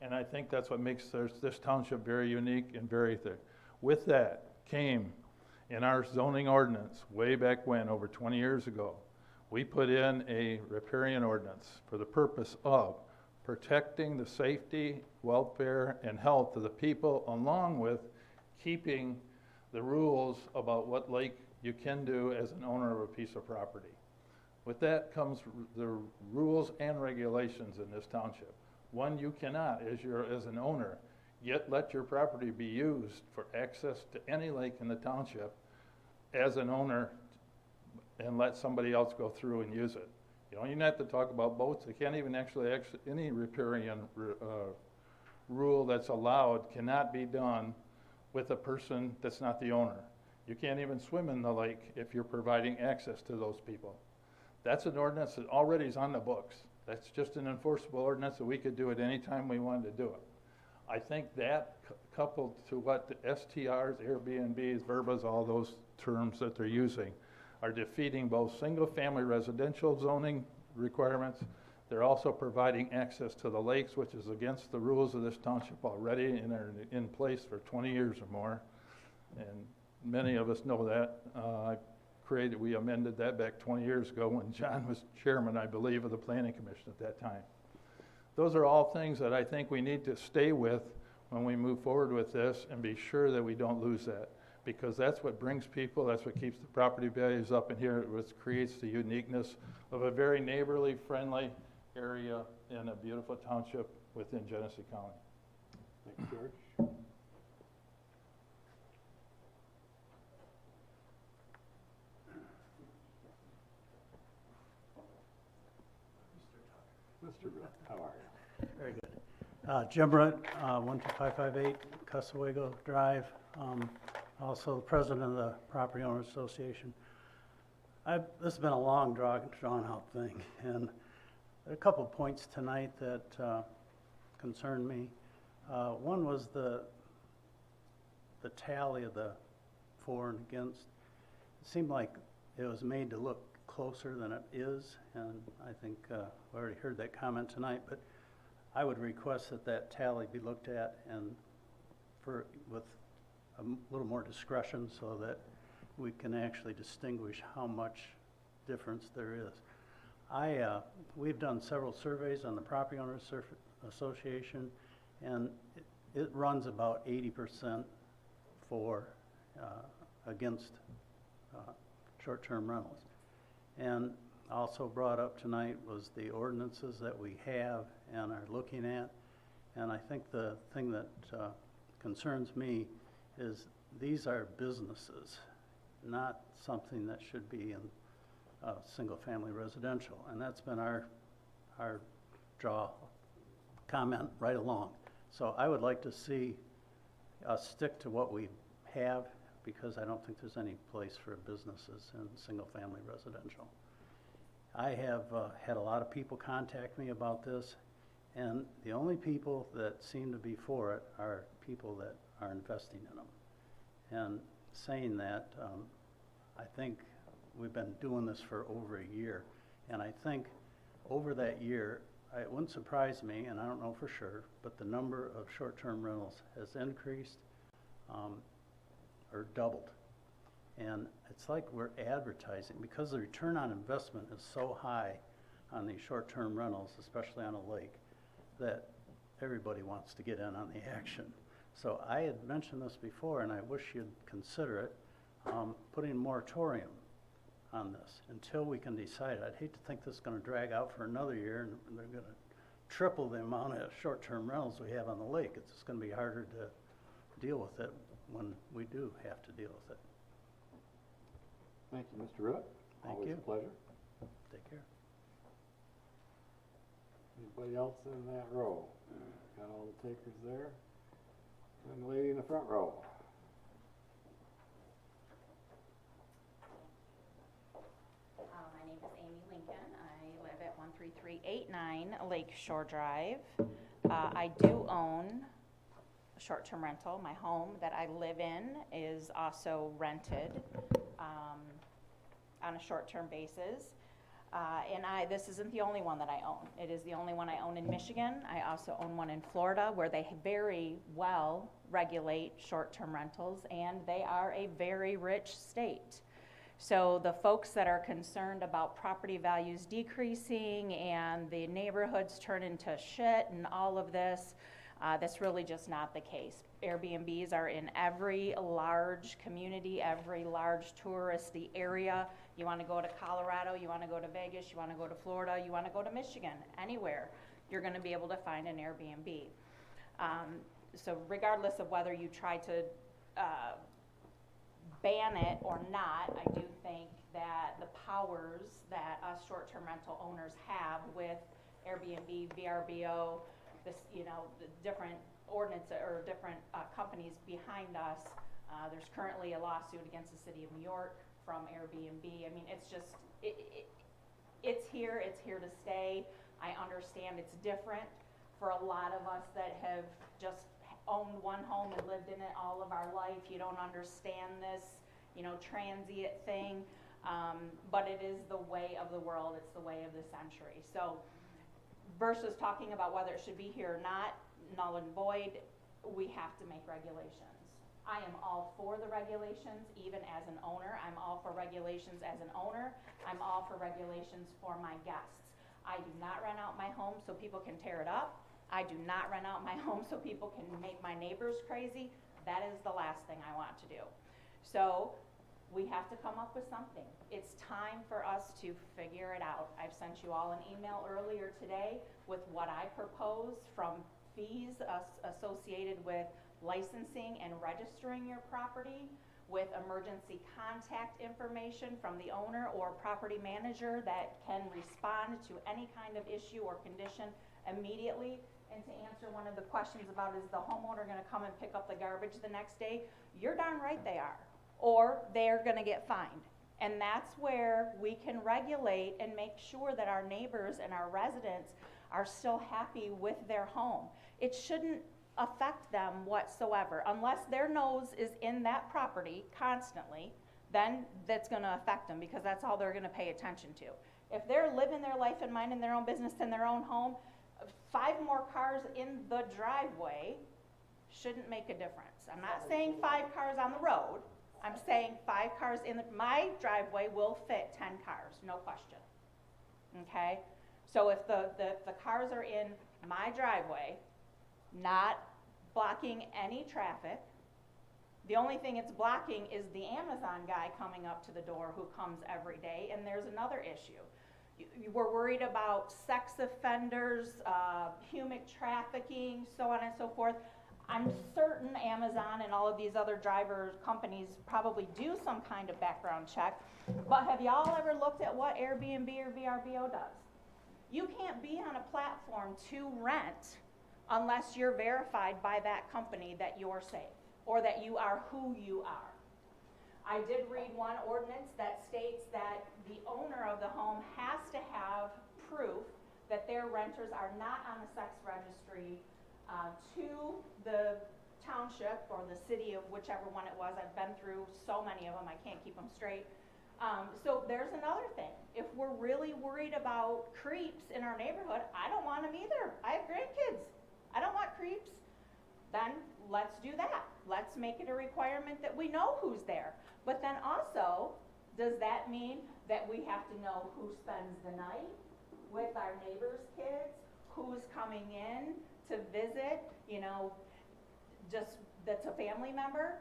And I think that's what makes this township very unique and very thick. With that came, in our zoning ordinance, way back when, over 20 years ago, we put in a riparian ordinance for the purpose of protecting the safety, welfare, and health of the people, along with keeping the rules about what lake you can do as an owner of a piece of property. With that comes the rules and regulations in this township. One, you cannot, as an owner, let your property be used for access to any lake in the township as an owner and let somebody else go through and use it. You don't even have to talk about boats. They can't even any riparian rule that's allowed cannot be done with a person that's not the owner. You can't even swim in the lake if you're providing access to those people. That's an ordinance that already is on the books. That's just an enforceable ordinance that we could do at any time we wanted to do it. I think that coupled to what the STRs, Airbnbs, VRBOs, all those terms that they're using, are defeating both single-family residential zoning requirements. They're also providing access to the lakes, which is against the rules of this township already and are in place for 20 years or more. And many of us know that. We amended that back 20 years ago when John was chairman, I believe, of the Planning Commission at that time. Those are all things that I think we need to stay with when we move forward with this and be sure that we don't lose that. Because that's what brings people, that's what keeps the property values up in here, what creates the uniqueness of a very neighborly, friendly area in a beautiful township within Genesee County. Thanks, George. Mr. Rutt, how are you? Very good. Jim Rutt, 12558 Cusawego Drive. Also the president of the Property Owners Association. This has been a long, drawn-out thing, and there are a couple of points tonight that concerned me. One was the tally of the for and against. It seemed like it was made to look closer than it is, and I think we already heard that comment tonight, but I would request that tally be looked at and with a little more discretion so that we can actually distinguish how much difference there is. We've done several surveys on the Property Owners Association, and it runs about 80% for against short-term rentals. And also brought up tonight was the ordinances that we have and are looking at. And I think the thing that concerns me is these are businesses, not something that should be in single-family residential. And that's been our comment right along. So I would like to see us stick to what we have, because I don't think there's any place for businesses in single-family residential. I have had a lot of people contact me about this, and the only people that seem to be for it are people that are investing in them. And saying that, I think we've been doing this for over a year, and I think over that year, it wouldn't surprise me, and I don't know for sure, but the number of short-term rentals has increased or doubled. And it's like we're advertising, because the return on investment is so high on these short-term rentals, especially on a lake, that everybody wants to get in on the action. So I had mentioned this before, and I wish you'd consider it, putting a moratorium on this until we can decide. I'd hate to think this is going to drag out for another year and they're going to triple the amount of short-term rentals we have on the lake. It's just going to be harder to deal with it when we do have to deal with it. Thank you, Mr. Rutt. Thank Always you. a pleasure. Take care. Anybody else in that row? Got all the takers there? And the lady in the front row. My name is Amy Lincoln. I live at 13389 Lake Shore Drive. I do own a short-term rental. My home that I live in is also rented on a short-term basis. And this isn't the only one that I own. It is the only one I own in Michigan. I also own one in Florida, where they very well regulate short-term rentals, and they are a very rich state. So the folks that are concerned about property values decreasing and the neighborhoods turn into shit and all of this, That's really just not the case. Airbnbs are in every large community, every large touristy area. You want to go to Colorado, you want to go to Vegas, you want to go to Florida, you want to go to Michigan, anywhere, you're going to be able to find an Airbnb. So regardless of whether you try to ban it or not, I do think that the powers that us short-term rental owners have with Airbnb, VRBO, this, the different ordinance or different companies behind us. There's currently a lawsuit against the city of New York from Airbnb. I mean, it's just, it's here to stay. I understand it's different for a lot of us that have just owned one home and lived in it all of our life. You don't understand this, transient thing, but it is the way of the world. It's the way of the century. So versus talking about whether it should be here or not, null and void, we have to make regulations. I am all for the regulations, even as an owner. I'm all for regulations as an owner. I'm all for regulations for my guests. I do not rent out my home so people can tear it up. I do not rent out my home so people can make my neighbors crazy. That is the last thing I want to do. So we have to come up with something. It's time for us to figure it out. I've sent you all an email earlier today with what I propose from fees associated with licensing and registering your property, with emergency contact information from the owner or property manager that can respond to any kind of issue or condition immediately. And to answer one of the questions about, is the homeowner gonna come and pick up the garbage the next day? You're darn right they are. Or they're gonna get fined. And that's where we can regulate and make sure that our neighbors and our residents are still happy with their home. It shouldn't affect them whatsoever. Unless their nose is in that property constantly, then that's gonna affect them, because that's all they're gonna pay attention to. If they're living their life and minding their own business in their own home, 5 more cars in the driveway shouldn't make a difference. I'm not saying 5 cars on the road. I'm saying 5 cars in my driveway will fit 10 cars, no question. Okay? So if the cars are in my driveway, not blocking any traffic, the only thing it's blocking is the Amazon guy coming up to the door who comes every day. And there's another issue. We're worried about sex offenders, human trafficking, so on and so forth. I'm certain Amazon and all of these other driver companies probably do some kind of background check, but have y'all ever looked at what Airbnb or VRBO does? You can't be on a platform to rent unless you're verified by that company that you're safe, or that you are who you are. I did read one ordinance that states that the owner of the home has to have proof that their renters are not on the sex registry to the township or the city of whichever one it was. I've been through so many of them, I can't keep them straight. So there's another thing. If we're really worried about creeps in our neighborhood, I don't want them either. I have grandkids. I don't want creeps. Then let's do that. Let's make it a requirement that we know who's there. But then also, does that mean that we have to know who spends the night with our neighbors' kids, who's coming in to visit, just that's a family member?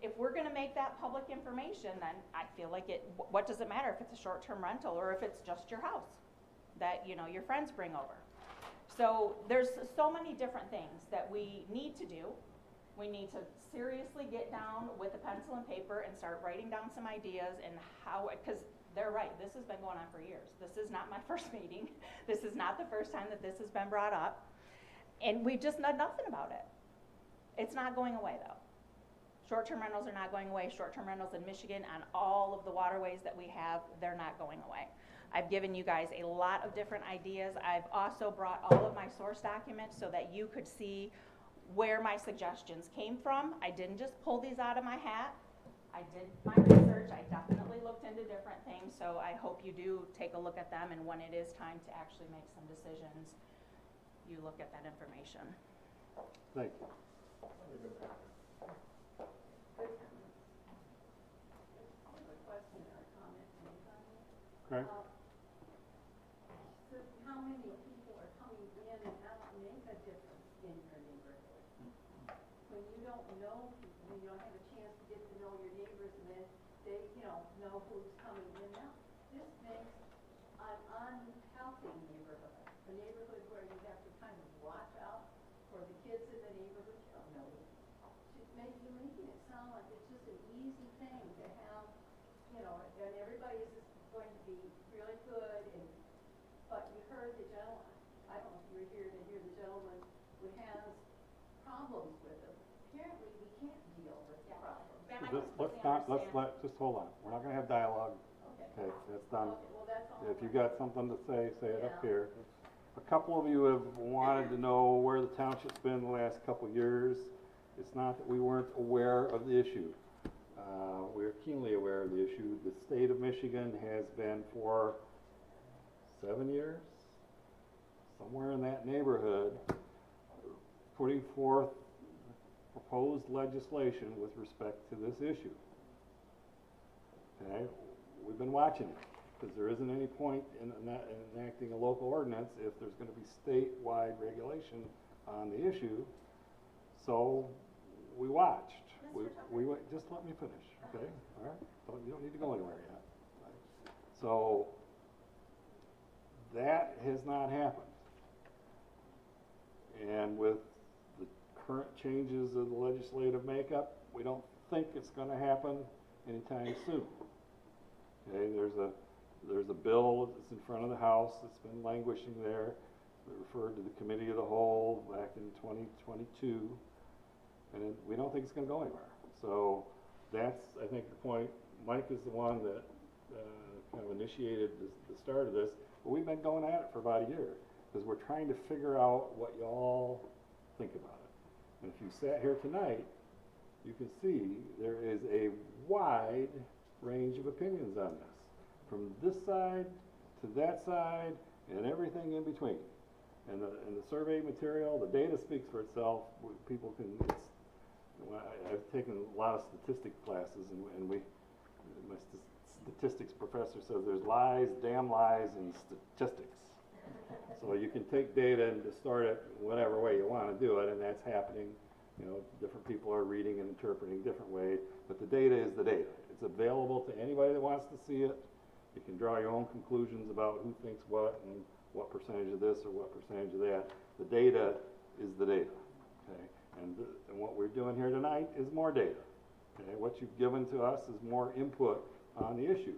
If we're gonna make that public information, then I feel like what does it matter if it's a short-term rental or if it's just your house that, your friends bring over? So there's so many different things that we need to do. We need to seriously get down with a pencil and paper and start writing down some ideas and how, because they're right, this has been going on for years. This is not my first meeting. This is not the first time that this has been brought up. And we've just done nothing about it. It's not going away though. Short-term rentals are not going away. Short-term rentals in Michigan on all of the waterways that we have, they're not going away. I've given you guys a lot of different ideas. I've also brought all of my source documents so that you could see where my suggestions came from. I didn't just pull these out of my hat. I did my research. I definitely looked into different things, so I hope you do take a look at them, and when it is time to actually make some decisions, you look at that information. Thank you. Okay. So how many people are coming in and how to make a difference in your neighborhood? then they, know who's coming in now. This makes an unhealthy neighborhood, a neighborhood where you have to kind of watch out for the kids in the neighborhood. You don't know. You're making it sound like it's just an easy thing to have, and everybody is just going to be really good, but you heard the gentleman, I don't know if you were here to hear the gentleman who has problems with it. Apparently, we can't deal with the problem. Just hold on. We're not gonna have dialogue. Okay, that's done. Okay, well, that's all. If you got something to say it up here. A couple of you have wanted to know where the township's been the last couple of years. It's not that we weren't aware of the issue. We're keenly aware of the issue. The state of Michigan has been for 7 years, somewhere in that neighborhood, putting forth proposed legislation with respect to this issue. Okay, we've been watching it, because there isn't any point in enacting a local ordinance if there's going to be statewide regulation on the issue. So we watched. Just let me finish, okay? All right? You don't need to go anywhere yet. Right? So that has not happened. And with the current changes of the legislative makeup, we don't think it's going to happen anytime soon. Okay, there's a bill that's in front of the House that's been languishing there. We referred to the Committee of the Whole back in 2022, and we don't think it's going to go anywhere. So that's, I think, the point. Mike is the one that kind of initiated the start of this, but we've been going at it for about a year because we're trying to figure out what y'all think about it. And if you sat here tonight, you can see there is a wide range of opinions on this, from this side to that side and everything in between. And the survey material, the data speaks for itself. People can, I've taken a lot of statistics classes, and my statistics professor says there's lies, damn lies, and statistics. So you can take data and distort it whatever way you want to do it, and that's happening. Different people are reading and interpreting different ways, but the data is the data. It's available to anybody that wants to see it. You can draw your own conclusions about who thinks what and what percentage of this or what percentage of that. The data is the data, okay? And what we're doing here tonight is more data, okay? What you've given to us is more input on the issue.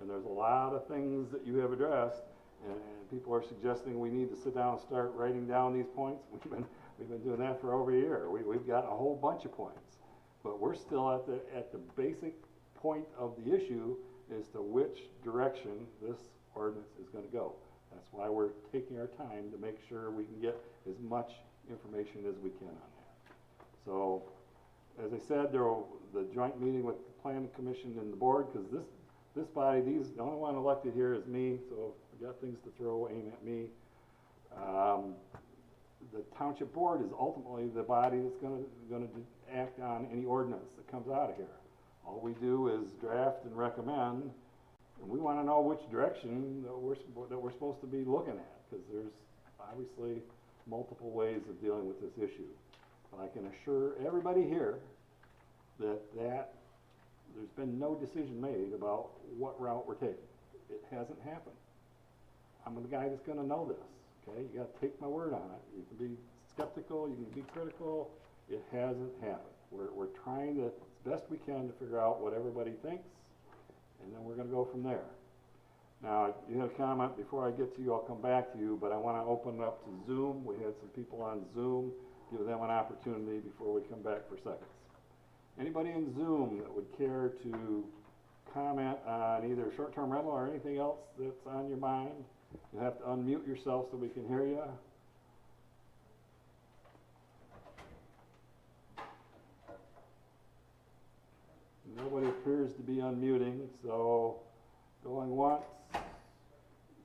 And there's a lot of things that you have addressed, and people are suggesting we need to sit down and start writing down these points. We've been doing that for over a year. We've got a whole bunch of points, but we're still at the basic point of the issue as to which direction this ordinance is going to go. That's why we're taking our time to make sure we can get as much information as we can on that. So, as I said, the joint meeting with the Planning Commission and the board, because this body, the only one elected here is me, so if we got things to throw, aim at me. The township board is ultimately the body that's going to act on any ordinance that comes out of here. All we do is draft and recommend, and we want to know which direction that we're supposed to be looking at, because there's obviously multiple ways of dealing with this issue. But I can assure everybody here that there's been no decision made about what route we're taking. It hasn't happened. I'm the guy that's going to know this. Okay, you got to take my word on it. You can be skeptical, you can be critical. It hasn't happened. We're trying to, as best we can, to figure out what everybody thinks, and then we're going to go from there. Now, you had a comment before I get to you. I'll come back to you, but I want to open it up to Zoom. We had some people on Zoom. Give them an opportunity before we come back for seconds. Anybody in Zoom that would care to comment on either short-term rental or anything else that's on your mind? You have to unmute yourself so we can hear you. Nobody appears to be unmuting, so going once,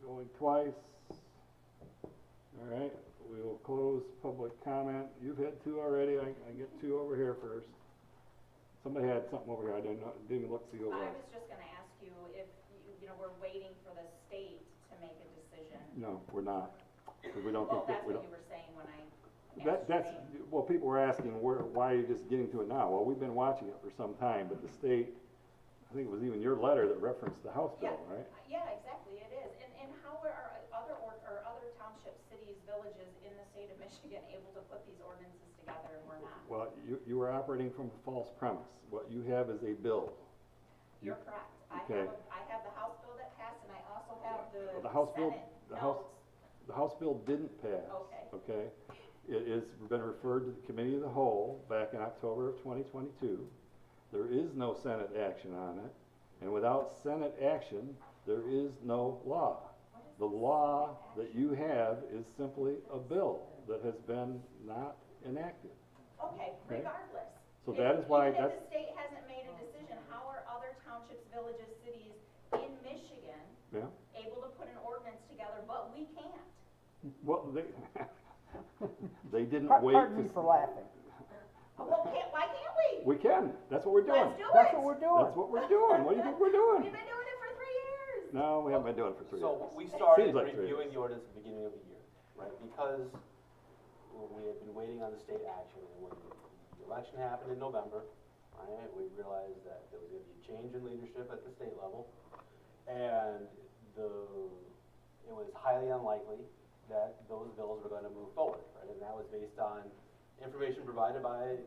going twice. All right, we will close public comment. You've had two already. I get two over here first. Somebody had something over here. I didn't look see over. I was just going to ask you if we're waiting for the state to make a decision. No, we're not, because we don't Well, think that's that. what you were saying when I asked That's, your name. well, people were asking, why are you just getting to it now? Well, we've been watching it for some time, but the state I think it was even your letter that referenced the House bill, Yeah. right? Yeah, exactly, it is. And how are other townships, cities, villages in the state of Michigan able to put these ordinances together and we're not? Well, you were operating from a false premise. What you have is a bill. You're correct. Okay. I have the House bill that passed, and I also have Well, the the House bill, Senate notes. the House bill didn't pass. Okay. Okay? It has been referred to the Committee of the Whole back in October of 2022. There is no Senate action on it, and without Senate action, there is no law. The law that you have is simply a bill that has been not enacted. Okay, Okay. regardless. So that is why Even if that's, the state hasn't made a decision, how are other townships, villages, cities in Michigan yeah, able to put an ordinance together, but we can't? well, they didn't wait Pardon to. me for laughing. Well, why can't we? We can, that's what we're doing. Let's do That's it. what we're doing. That's what we're doing. What do you think we're doing? We've been doing it for 3 years. No, we haven't been doing it for 3 years. So we started Seems like 3 reviewing years. the ordinance at the beginning of the year, right? Because we had been waiting on the state action, and when the election happened in November, right, we realized that there was gonna be a change in leadership at the state level, and it was highly unlikely that those bills were gonna move forward, right? And that was based on information provided by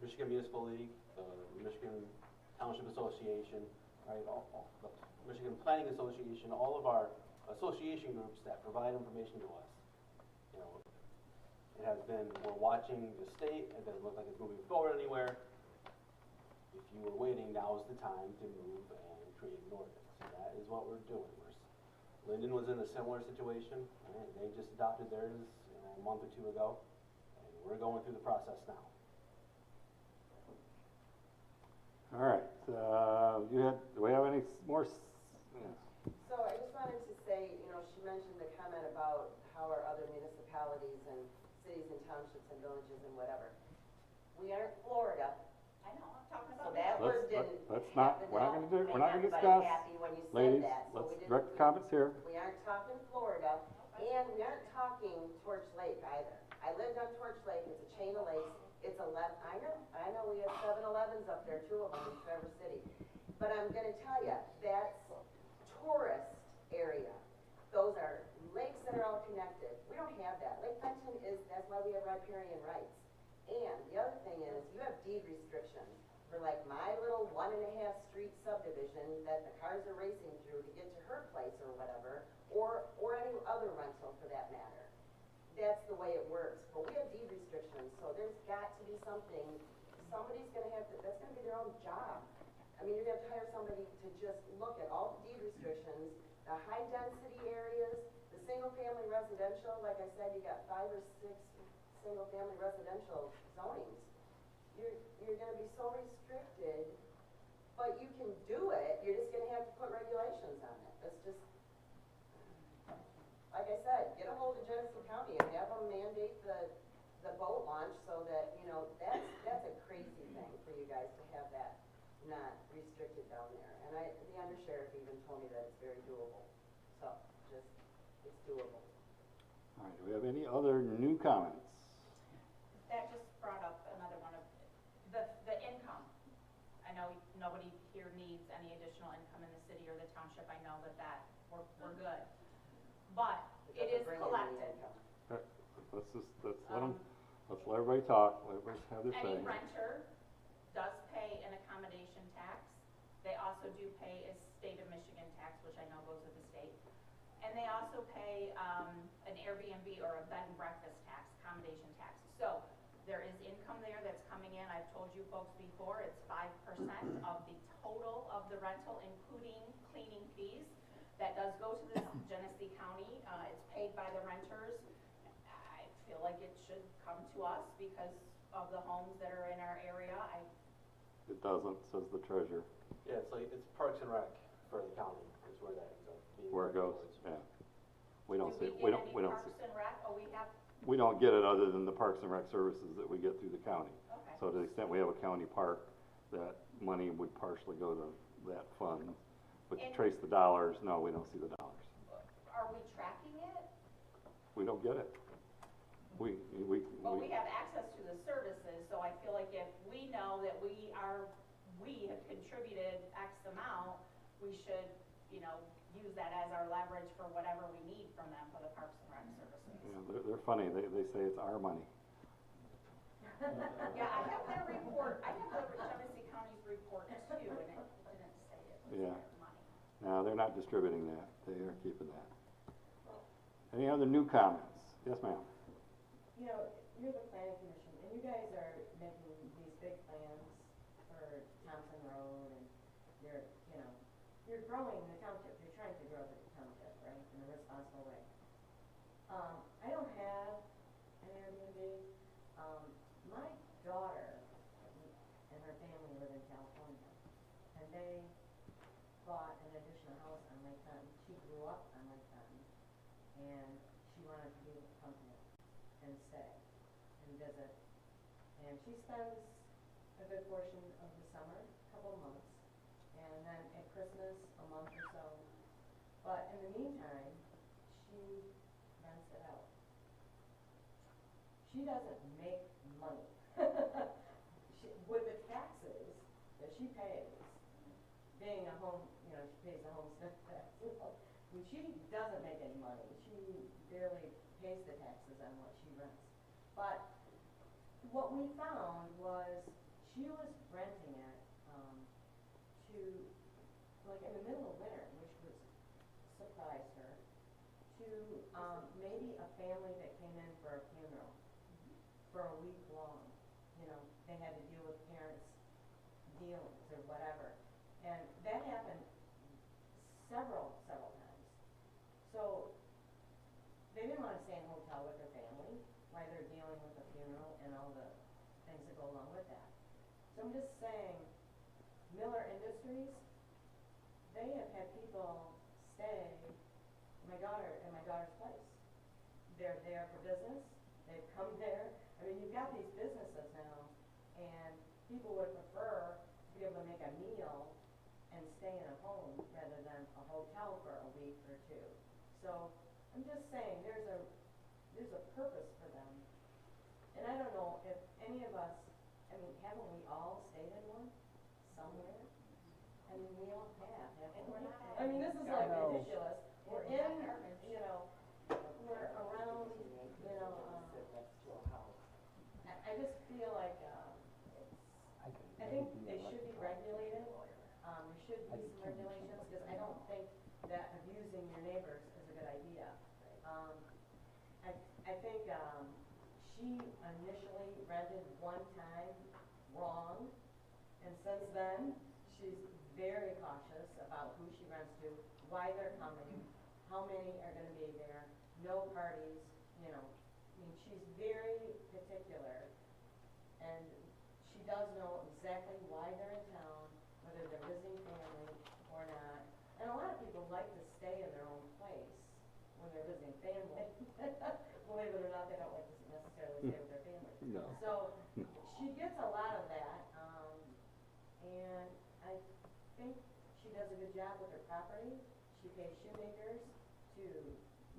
Michigan Municipal League, the Michigan Township Association, right, all the Michigan Planning Association, all of our association groups that provide information to us. You know, it has been, we're watching the state, it doesn't look like it's moving forward anywhere. If you were waiting, now is the time to move and create an ordinance. And that is what we're doing. Linden was in a similar situation, right? They just adopted theirs, a month or two ago, and we're going through the process now. All right, do we have any more? So I just wanted to say, she mentioned the comment about how are other municipalities and cities and townships and villages and whatever. We aren't Florida, I know, I'm talking so about that word didn't Let's not, happen we're not to gonna do, we're make not gonna everybody discuss. happy when you said Ladies, that, so let's we didn't- direct the comments here. We aren't talking Florida, and we aren't talking Torch Lake either. I lived on Torch Lake, it's a chain of lakes, it's 11, I know we have 7-Elevens up there, 2 of them in Traverse City. But I'm gonna tell you, that's tourist area. Those are lakes that are all connected. We don't have that. Lake Fenton that's why we have riparian rights. And the other thing is, you have deed restrictions for like my little 1.5 street subdivision that the cars are racing through to get to her place or whatever, or any other rental for that matter. That's the way it works. But we have deed restrictions, so there's got to be something, somebody's gonna have to, that's gonna be their own job. I mean, you're gonna have to hire somebody to just look at all the deed restrictions, the high density areas, the single family residential, like I said, you got 5 or 6 single family residential zonings. You're gonna be so restricted, but you can do it, you're just gonna have to put regulations on it. That's just, like I said, get a hold of Genesee County and have them mandate the boat launch so that, that's a crazy thing for you guys to have that not restricted down there. And the undersheriff even told me that it's very doable. So, it's doable. All right, do we have any other new comments? That just brought up another one of the income. I know nobody here needs any additional income in the city or the township. I know that we're good. But it is collected. Let's let everybody talk, let everybody have their say. Any renter does pay an accommodation tax. They also do pay a state of Michigan tax, which I know goes with the state. And they also pay an Airbnb or a bed and breakfast tax, accommodation tax. So there is income there that's coming in. I've told you folks before, it's 5% of the total of the rental, including cleaning fees. That does go to the Genesee County. It's paid by the renters. I feel like it should come to us because of the homes that are in our area. It doesn't, says the treasurer. Yeah, it's Parks and Rec for the county, is where that ends up being. Where it goes, yeah. We don't see, Do we we get don't any see. Parks and Rec? Oh, we have, We don't get it other than the Parks and Rec services that we get through the county. okay. So to the extent we have a county park, that money would partially go to that fund. But to And- trace the dollars, no, we don't see the dollars. Are we tracking it? We don't get it. Well, we have access to the services, so I feel like if we know that we are we have contributed X amount, we should, you know, use that as our leverage for whatever we need from them for the Parks and Rec services. Yeah, they're funny, they say it's our money. Yeah, I have their report, I have the Genesee County's report too, and it didn't say it was Yeah. their money. No, they're not distributing that, they are keeping that. Any other new comments? Yes, ma'am. You know, you're the planning commission, and you guys are making these big plans for Thompson Road, and you're, you know, you're growing the township, you're trying to grow the township, right, in a responsible way. I don't have an Airbnb. My daughter and her family live in California, and they bought an additional house on Lake Fountain. She grew up on Lake Fountain, and she wanted to be able to come here and stay and visit. And she spends a good portion of the summer, a couple of months, and then at Christmas, a month or so. But in the meantime, she rents it out. She doesn't make money. With the taxes that she pays, being a home, you know, she pays a homestead tax. I mean, she doesn't make any money. She barely pays the taxes on what she rents. But what we found was she was renting it to, like in the middle of winter, which was surprised her, to maybe a family that came in for a funeral for a week long. You know, they had to deal with parents' dealings or whatever. And that happened several times. So they didn't want to stay in a hotel with their family while they're dealing with a funeral and all the things that go along with that. So I'm just saying, Miller Industries, they have had people stay in my daughter's place. They're there for business, they've come there. I mean, you've got these businesses now, and people would prefer to be able to make a meal and stay in a home rather than a hotel for a week or two. So I'm just saying, there's a purpose for them. And I don't know if any of us, I mean, haven't we all stayed in one somewhere? I mean, we all have, haven't we? I mean, this is like ridiculous. We're in, you know, we're around, you know, I just feel like, I think they should be regulated. There should be some regulations, because I don't think that abusing your neighbors is a good idea. I think, she initially rented one time wrong, and since then, she's very cautious about who she rents to, why they're coming, how many are gonna be there, no parties, you know. I mean, she's very particular, and she does know exactly why they're in town, whether they're visiting family or not. And a lot of people like to stay in their own place when they're visiting family. Believe it or not, they don't like to necessarily stay with their family. No. So she gets a lot of that, and I think she does a good job with her property. She pays shoemakers to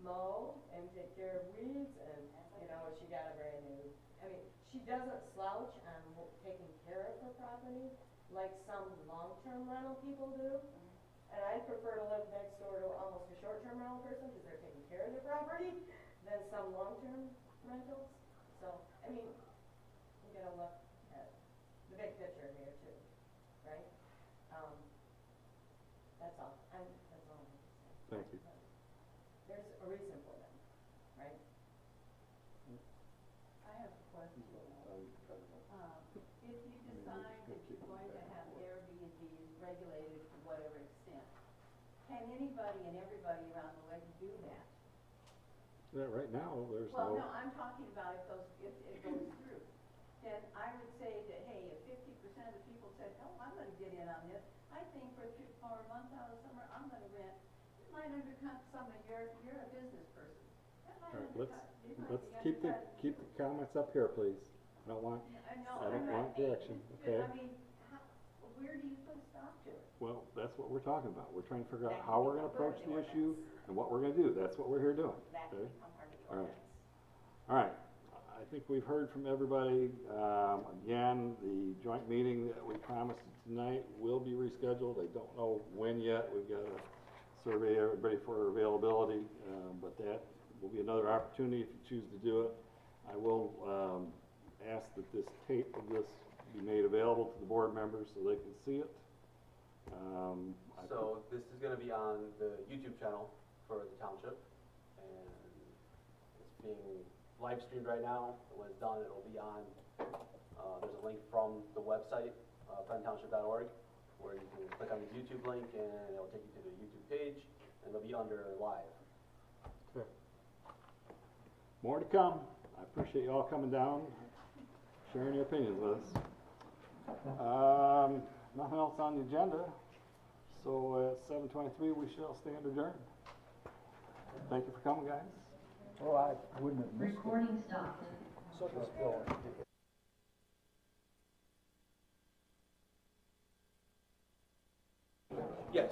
mow and take care of weeds, and, you know, she got a brand new, I mean, she doesn't slouch on taking care of her property like some long-term rental people do. And I'd prefer to live next door to almost a short-term rental person, because they're taking care of their property, than some long-term rentals. So, I mean, you gotta look at the big picture here too, right? That's all, that's all I'm gonna say. Thank you. There's a reason for them, right? I have a question. If you decide that you're going to have Airbnbs regulated to whatever extent, can anybody and everybody around the lake do that? Yeah, right now, there's Well, no, I'm talking about if it goes through. Then I would say that, hey, if 50% of the people said, oh, I'm gonna get in on this, I think for a month out of summer, I'm gonna rent. It might undercut somebody, you're a business person. That might All right, undercut. It might let's be keep the comments up here, please. I don't want direction, okay? I mean, where do you put a stop to it? Well, that's what we're talking about. We're trying to figure out how we're gonna approach the issue and what we're gonna do. That's what we're here doing, That can okay? become part of the All right. ordinance. All right, I think we've heard from everybody. Again, the joint meeting that we promised tonight will be rescheduled. I don't know when yet. We've got to survey everybody for availability, but that will be another opportunity if you choose to do it. I will ask that this tape of this be made available to the board members so they can see it. So this is gonna be on the YouTube channel for the township, and it's being live streamed right now. And when it's done, it'll be on, there's a link from the website, fentontownship.org, where you can click on the YouTube link and it'll take you to the YouTube page, and it'll be under live. Okay. More to come. I appreciate you all coming down, sharing your opinions with us. Nothing else on the agenda, so at 7:23 we shall stand adjourned. Thank you for coming, guys. Oh, I wouldn't have missed it. Recording stopped. So this bill. Yes.